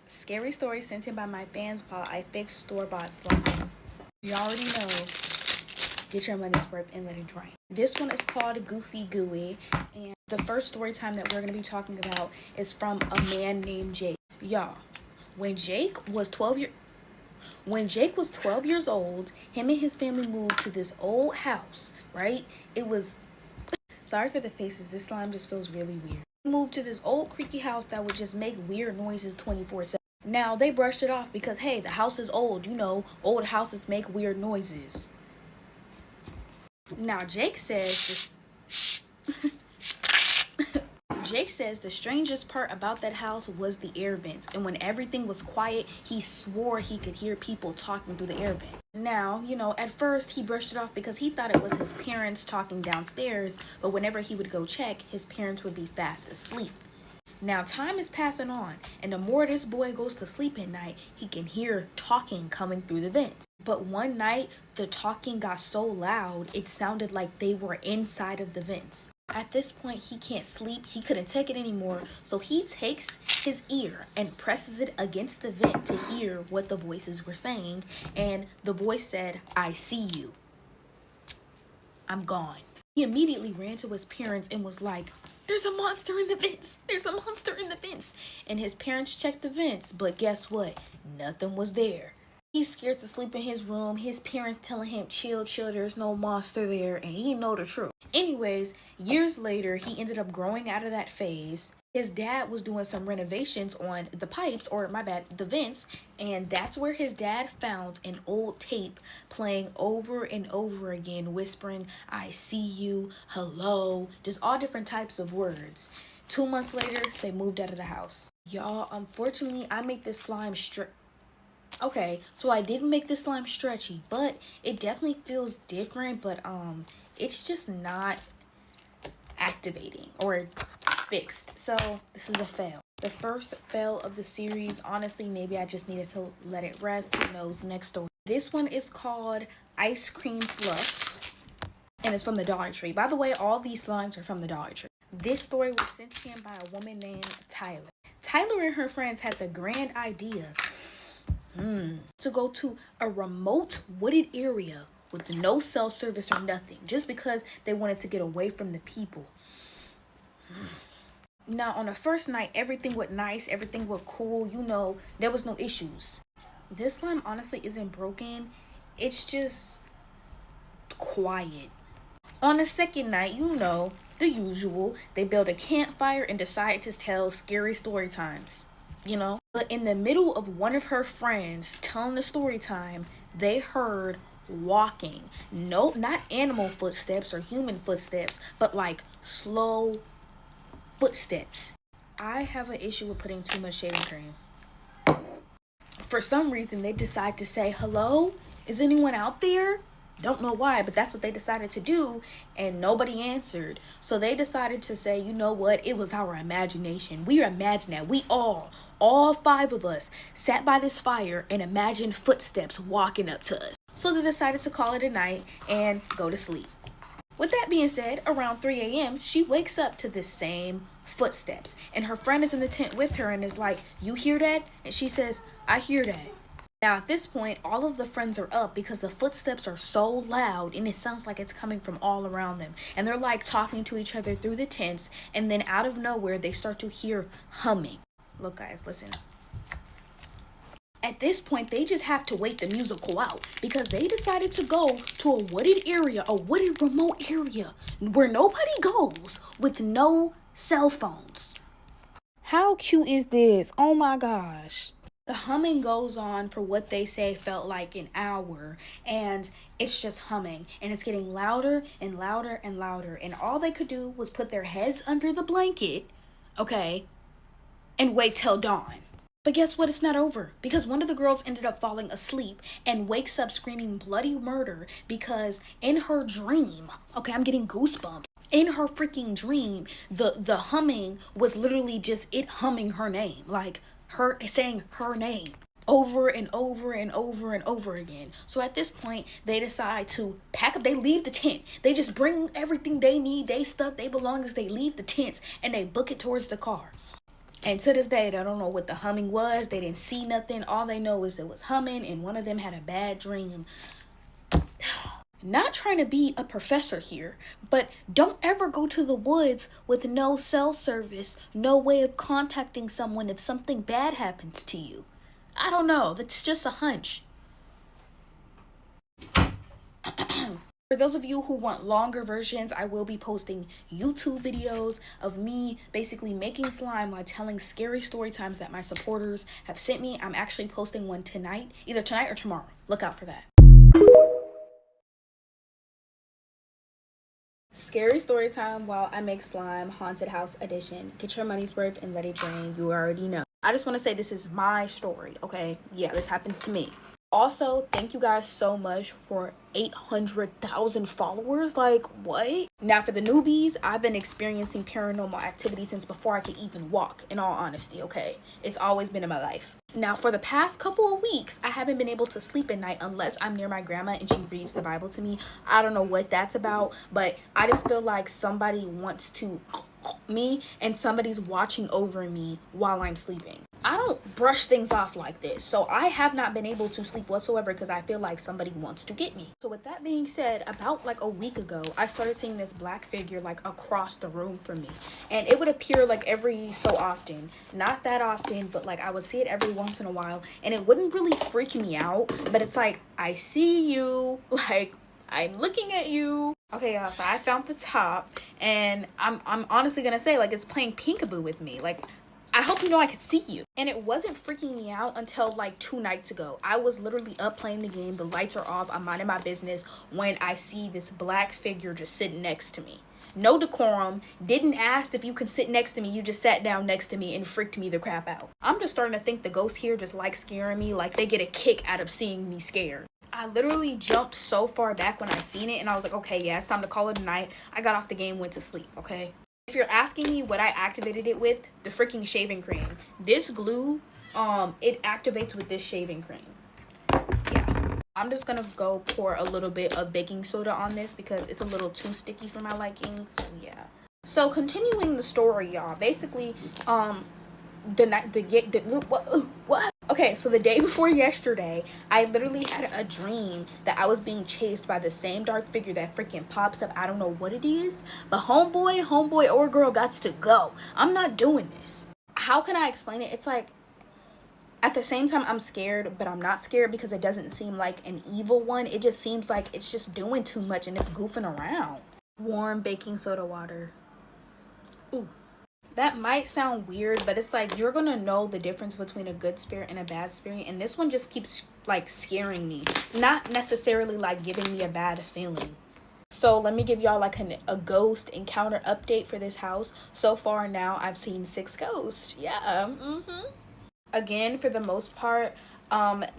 Scary story sent in by my fans while I fixed store-bought slime. You already know, get your money's worth and let it drain. This one is called Goofy Gooey, and the first story time that we're going to be talking about is from a man named Jake. Y'all, when Jake was 12 years old, him and his family moved to this old house, right? It was, sorry for the faces, this slime just feels really weird. Moved to this old creaky house that would just make weird noises 24/7. Now, they brushed it off because, hey, the house is old. You know, old houses make weird noises. Now, Jake says the strangest part about that house was the air vents. And when everything was quiet, he swore he could hear people talking through the air vent. Now, you know, at first he brushed it off because he thought it was his parents talking downstairs. But whenever he would go check, his parents would be fast asleep. Now, time is passing on, and the more this boy goes to sleep at night, he can hear talking coming through the vents. But one night, the talking got so loud, it sounded like they were inside of the vents. At this point, he can't sleep. He couldn't take it anymore, so he takes his ear and presses it against the vent to hear what the voices were saying, and the voice said, "I see you. I'm gone." He immediately ran to his parents and was like, "There's a monster in the vents. There's a monster in the vents." And his parents checked the vents, but guess what? Nothing was there. He's scared to sleep in his room. His parents telling him, chill, there's no monster there. And he know the truth. Anyways, years later, he ended up growing out of that phase. His dad was doing some renovations on the pipes, or my bad, the vents. And that's where his dad found an old tape playing over and over again, whispering, "I see you," "hello," just all different types of words. 2 months later, they moved out of the house. Y'all, unfortunately, I make this slime okay, so I didn't make this slime stretchy, but it definitely feels different, but it's just not activating or fixed. So this is a fail. The first fail of the series. Honestly, maybe I just needed to let it rest. Who knows? Next story. This one is called Ice Cream Fluffs, and it's from the Dollar Tree. By the way, all these slimes are from the Dollar Tree. This story was sent to him by a woman named Tyler. Tyler and her friends had the grand idea to go to a remote wooded area with no cell service or nothing, just because they wanted to get away from the people. Now, on the first night, everything went nice, everything went cool, you know, there was no issues. This slime honestly isn't broken, it's just quiet. On the second night, you know, the usual, they build a campfire and decide to tell scary story times, you know. But in the middle of one of her friends telling the story time, they heard walking. No, not animal footsteps or human footsteps, but like slow footsteps. I have an issue with putting too much shaving cream. For some reason, they decide to say, hello, is anyone out there? Don't know why, but that's what they decided to do, and nobody answered. So they decided to say, you know what, it was our imagination. We imagined that. We all five of us, sat by this fire and imagined footsteps walking up to us. So they decided to call it a night and go to sleep. With that being said, around 3 a.m., she wakes up to the same footsteps. And her friend is in the tent with her and is like, you hear that? And she says, I hear that. Now, at this point, all of the friends are up because the footsteps are so loud and it sounds like it's coming from all around them. And they're like talking to each other through the tents. And then out of nowhere, they start to hear humming. Look, guys, listen. At this point, they just have to wait the musical out because they decided to go to a wooded area, a wooded remote area where nobody goes with no cell phones. How cute is this? Oh my gosh. The humming goes on for what they say felt like an hour, and it's just humming, and it's getting louder and louder and louder, and all they could do was put their heads under the blanket, okay, and wait till dawn. But guess what? It's not over, because one of the girls ended up falling asleep and wakes up screaming bloody murder because in her dream, okay, I'm getting goosebumps. In her freaking dream, the humming was literally just it humming her name, like her saying her name over and over and over and over again. So at this point, they decide to pack up. They leave the tent. They just bring everything they need, they stuff, they belongings. They leave the tents and they book it towards the car. And to this day, they don't know what the humming was. They didn't see nothing. All they know is it was humming, and one of them had a bad dream. Not trying to be a professor here, but don't ever go to the woods with no cell service, no way of contacting someone if something bad happens to you. I don't know. That's just a hunch. For those of you who want longer versions, I will be posting YouTube videos of me basically making slime while telling scary story times that my supporters have sent me. I'm actually posting one tonight, either tonight or tomorrow. Look out for that. Scary story time while I make slime, haunted house edition. Get your money's worth and let it drain. You already know. I just want to say this is my story, okay? Yeah, this happens to me. Also, thank you guys so much for 800,000 followers. Like, what? Now, for the newbies, I've been experiencing paranormal activity since before I could even walk, in all honesty, okay? It's always been in my life. Now, for the past couple of weeks, I haven't been able to sleep at night unless I'm near my grandma and she reads the Bible to me. I don't know what that's about, but I just feel like somebody wants to me and somebody's watching over me while I'm sleeping. I don't brush things off like this, so I have not been able to sleep whatsoever because I feel like somebody wants to get me. So with that being said, about like a week ago, I started seeing this black figure like across the room from me, and it would appear like every so often, not that often, but like I would see it every once in a while, and it wouldn't really freak me out, but it's like, I see you, like I'm looking at you. Okay, y'all, so I found the top, and I'm honestly gonna say, like, it's playing peekaboo with me. Like, I hope you know I could see you. And it wasn't freaking me out until like 2 nights ago. I was literally up playing the game, the lights are off, I'm minding my business, when I see this black figure just sitting next to me. No decorum, didn't ask if you can sit next to me, you just sat down next to me and freaked me the crap out. I'm just starting to think the ghosts here just like scaring me, like they get a kick out of seeing me scared. I literally jumped so far back when I seen it, and I was like, okay, yeah, it's time to call it a night. I got off the game, went to sleep, okay? If you're asking me what I activated it with, the freaking shaving cream. This glue, it activates with this shaving cream. Yeah. I'm just gonna go pour a little bit of baking soda on this because it's a little too sticky for my liking, so yeah. So continuing the story, y'all, basically, what? Okay, so the day before yesterday, I literally had a dream that I was being chased by the same dark figure that freaking pops up. I don't know what it is, but homeboy or girl gots to go. I'm not doing this. How can I explain it? It's like, at the same time, I'm scared, but I'm not scared because it doesn't seem like an evil one. It just seems like it's just doing too much and it's goofing around. Warm baking soda water. Ooh. That might sound weird, but it's like you're gonna know the difference between a good spirit and a bad spirit, and this one just keeps like scaring me, not necessarily like giving me a bad feeling. So let me give y'all like a ghost encounter update for this house. So far now I've seen 6 ghosts. Yeah. Again, for the most part,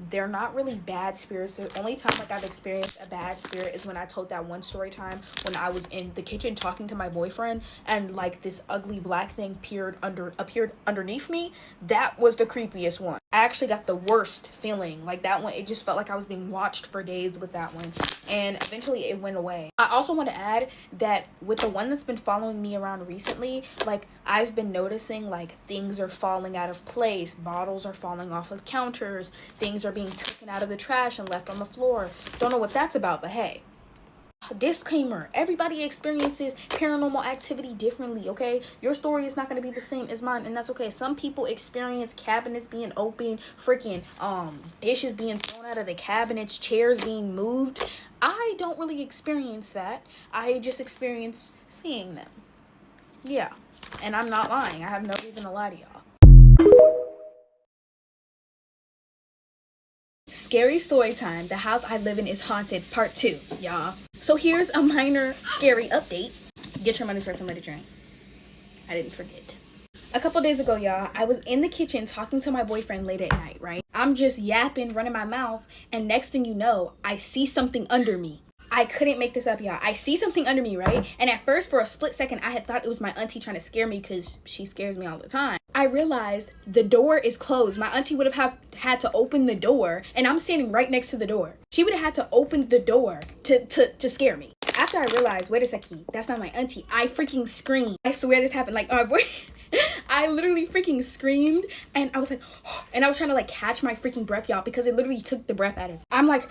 they're not really bad spirits. The only time like I've experienced a bad spirit is when I told that one story time when I was in the kitchen talking to my boyfriend and like this ugly black thing appeared underneath me. That was the creepiest one. I actually got the worst feeling. Like that one, it just felt like I was being watched for days with that one. And eventually it went away. I also want to add that with the one that's been following me around recently, like I've been noticing like things are falling out of place, bottles are falling off of counters, things are being taken out of the trash and left on the floor. Don't know what that's about, but hey. Disclaimer, everybody experiences paranormal activity differently, okay? Your story is not going to be the same as mine, and that's okay. Some people experience cabinets being open, freaking dishes being thrown out of the cabinets, chairs being moved. I don't really experience that. I just experience seeing them. Yeah, and I'm not lying. I have no reason to lie to y'all. Scary story time. The house I live in is haunted, part 2, y'all. So here's a minor scary update. Get your money's worth and let it drain. I didn't forget. A couple days ago, y'all, I was in the kitchen talking to my boyfriend late at night, right? I'm just yapping, running my mouth, and next thing you know, I see something under me. I couldn't make this up, y'all. I see something under me, right? And at first, for a split second, I had thought it was my auntie trying to scare me because she scares me all the time. I realized the door is closed. My auntie would have had to open the door, and I'm standing right next to the door. She would have had to open the door to scare me. After I realized, wait a second, that's not my auntie, I freaking screamed. I swear this happened. Like, oh boy. I literally freaking screamed, and I was like, and I was trying to like catch my freaking breath, y'all, because it literally took the breath out of me. I'm like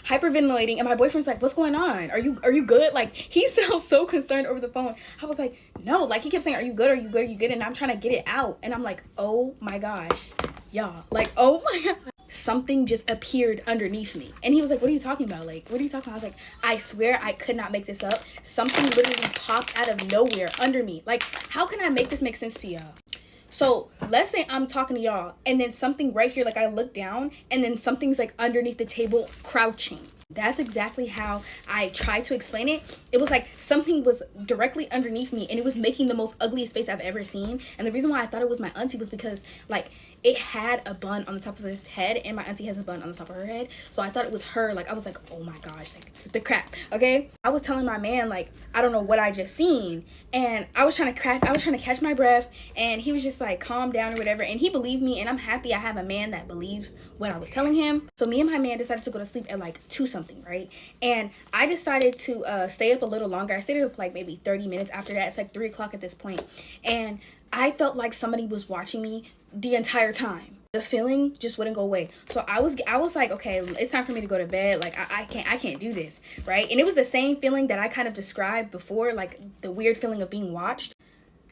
hyperventilating, and my boyfriend's like, what's going on? Are you good? Like, he sounds so concerned over the phone. I was like, no, like he kept saying, are you good? Are you good? Are you good? And I'm trying to get it out, and I'm like, oh my gosh, y'all, like, oh my god. Something just appeared underneath me. And he was like, what are you talking about? Like, what are you talking about? I was like, I swear I could not make this up. Something literally popped out of nowhere under me. Like, how can I make this make sense to y'all? So let's say I'm talking to y'all and then something right here, like I look down and then something's like underneath the table crouching. That's exactly how I tried to explain it. It was like something was directly underneath me and it was making the most ugliest face I've ever seen. And the reason why I thought it was my auntie was because like it had a bun on the top of his head and my auntie has a bun on the top of her head. So I thought it was her. Like I was like, oh my gosh, like the crap. Okay. I was telling my man, like, I don't know what I just seen. And I was trying to catch my breath, and he was just like, calm down or whatever. And he believed me, and I'm happy I have a man that believes what I was telling him. So me and my man decided to go to sleep at like 2 something, right? And I decided to stay up a little longer. I stayed up like maybe 30 minutes after that. It's like 3 o'clock at this point. And I felt like somebody was watching me the entire time. The feeling just wouldn't go away. So I was like, okay, it's time for me to go to bed. Like I can't do this, right? And it was the same feeling that I kind of described before, like the weird feeling of being watched.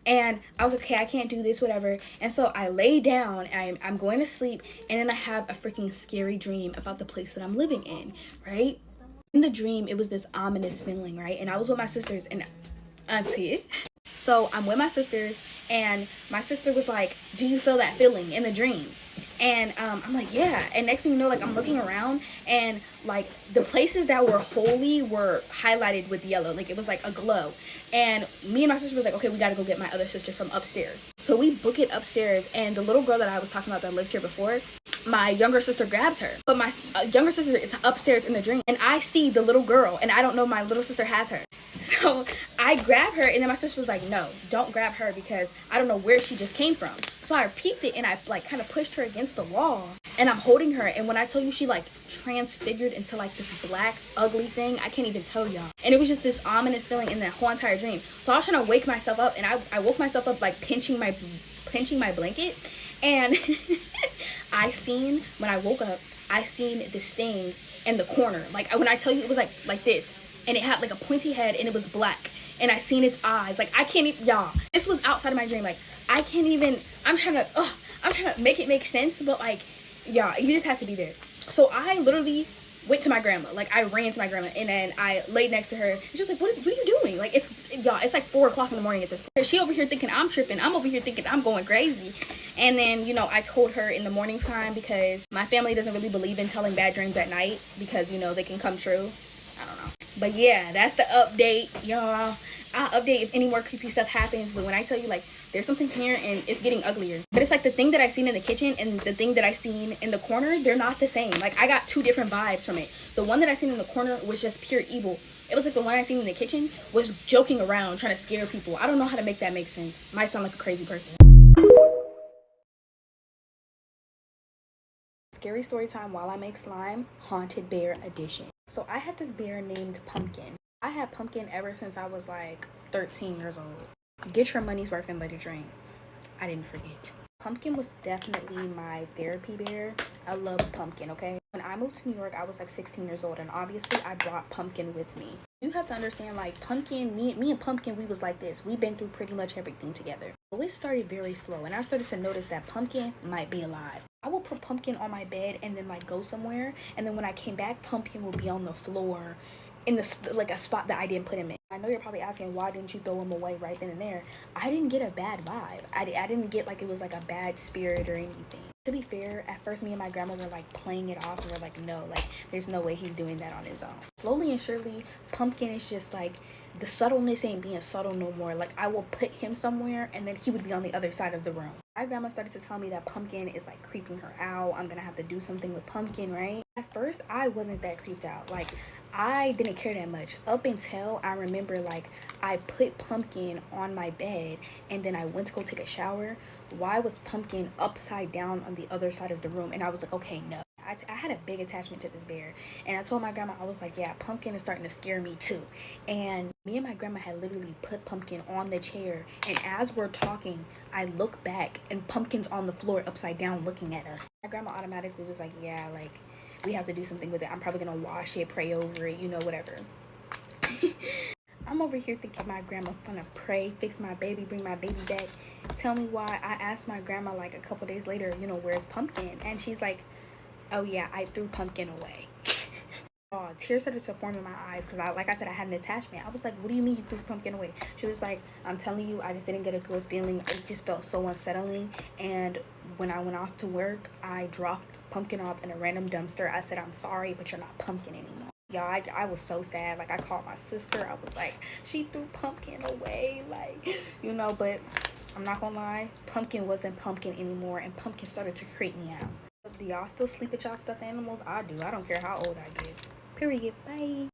And I was like, okay, I can't do this, whatever. And so I lay down, I'm going to sleep, and then I have a freaking scary dream about the place that I'm living in, right? In the dream, it was this ominous feeling, right? And I was with my sisters and auntie. So I'm with my sisters, and my sister was like, do you feel that feeling in the dream? And I'm like, yeah. And next thing you know, like I'm looking around, and like the places that were holy were highlighted with yellow. Like it was like a glow. And me and my sister was like, okay, we gotta go get my other sister from upstairs. So we book it upstairs, and the little girl that I was talking about that lives here before, my younger sister grabs her. But my younger sister is upstairs in the dream, and I see the little girl, and I don't know my little sister has her. So I grab her, and then my sister was like, no, don't grab her because I don't know where she just came from. So I peeked it, and I like kind of pushed her against the wall, and I'm holding her. And when I tell you she like transfigured into like this black ugly thing, I can't even tell y'all. And it was just this ominous feeling in that whole entire dream. So I was trying to wake myself up, and I woke myself up like pinching my blanket, and when I woke up, I seen this thing in the corner. Like, when I tell you, it was like this, and it had like a pointy head, and it was black, and I seen its eyes. Like, I can't even, y'all, this was outside of my dream. Like, I can't even, I'm trying to make it make sense, but like, y'all, you just have to be there. So I literally went to my grandma. Like, I ran to my grandma, and then I laid next to her, and she was like, what are you doing? Like, it's like 4 o'clock in the morning at this point. She over here thinking I'm tripping. I'm over here thinking I'm going crazy. And then, you know, I told her in the morning time, because my family doesn't really believe in telling bad dreams at night, because, you know, they can come true. I don't know. But yeah, that's the update, y'all. I'll update if any more creepy stuff happens. But when I tell you, like, there's something here and it's getting uglier. But it's like the thing that I seen in the kitchen and the thing that I seen in the corner, they're not the same. Like, I got 2 different vibes from it. The one that I seen in the corner was just pure evil. It was like the one I seen in the kitchen was joking around, trying to scare people. I don't know how to make that make sense. Might sound like a crazy person. Scary story time while I make slime, haunted bear edition. So I had this bear named Pumpkin. I had Pumpkin ever since I was like 13 years old. Get your money's worth and let it drain. I didn't forget. Pumpkin was definitely my therapy bear. I love Pumpkin, okay? When I moved to New York, I was like 16 years old, and obviously I brought Pumpkin with me. You have to understand, like, Pumpkin, me and Pumpkin, we was like this. We've been through pretty much everything together. So it started very slow, and I started to notice that Pumpkin might be alive. I would put Pumpkin on my bed and then like go somewhere, and then when I came back, Pumpkin would be on the floor in the like a spot that I didn't put him in. I know you're probably asking, why didn't you throw him away right then and there? I didn't get a bad vibe. I didn't get like it was like a bad spirit or anything. To be fair, at first me and my grandma were like playing it off, and we're like, no, like there's no way he's doing that on his own. Slowly and surely, Pumpkin is just like, the subtleness ain't being subtle no more. Like, I will put him somewhere and then he would be on the other side of the room. My grandma started to tell me that Pumpkin is like creeping her out. I'm gonna have to do something with Pumpkin, right? At first, I wasn't that creeped out. Like, I didn't care that much up until I remember, like, I put Pumpkin on my bed and then I went to go take a shower. Why was Pumpkin upside down on the other side of the room? And I was like, okay, no. I had a big attachment to this bear, and I told my grandma, I was like, yeah, Pumpkin is starting to scare me too. And me and my grandma had literally put Pumpkin on the chair, and as we're talking, I look back and Pumpkin's on the floor upside down looking at us. My grandma automatically was like, yeah, like, we have to do something with it. I'm probably gonna wash it, pray over it, you know, whatever. I'm over here thinking my grandma gonna pray, fix my baby, bring my baby back. Tell me why. I asked my grandma like a couple days later, you know, where's Pumpkin? And she's like, oh yeah, I threw Pumpkin away. Oh, tears started to form in my eyes because, like I said, I had an attachment. I was like, what do you mean you threw Pumpkin away? She was like, I'm telling you, I just didn't get a good feeling. It just felt so unsettling. And when I went off to work, I dropped Pumpkin off in a random dumpster. I said, I'm sorry, but you're not Pumpkin anymore. Y'all, I was so sad. Like, I called my sister. I was like, she threw Pumpkin away. Like, you know, but I'm not gonna lie. Pumpkin wasn't Pumpkin anymore, and Pumpkin started to creep me out. Do y'all still sleep with y'all stuffed animals? I do. I don't care how old I get. Period. Bye.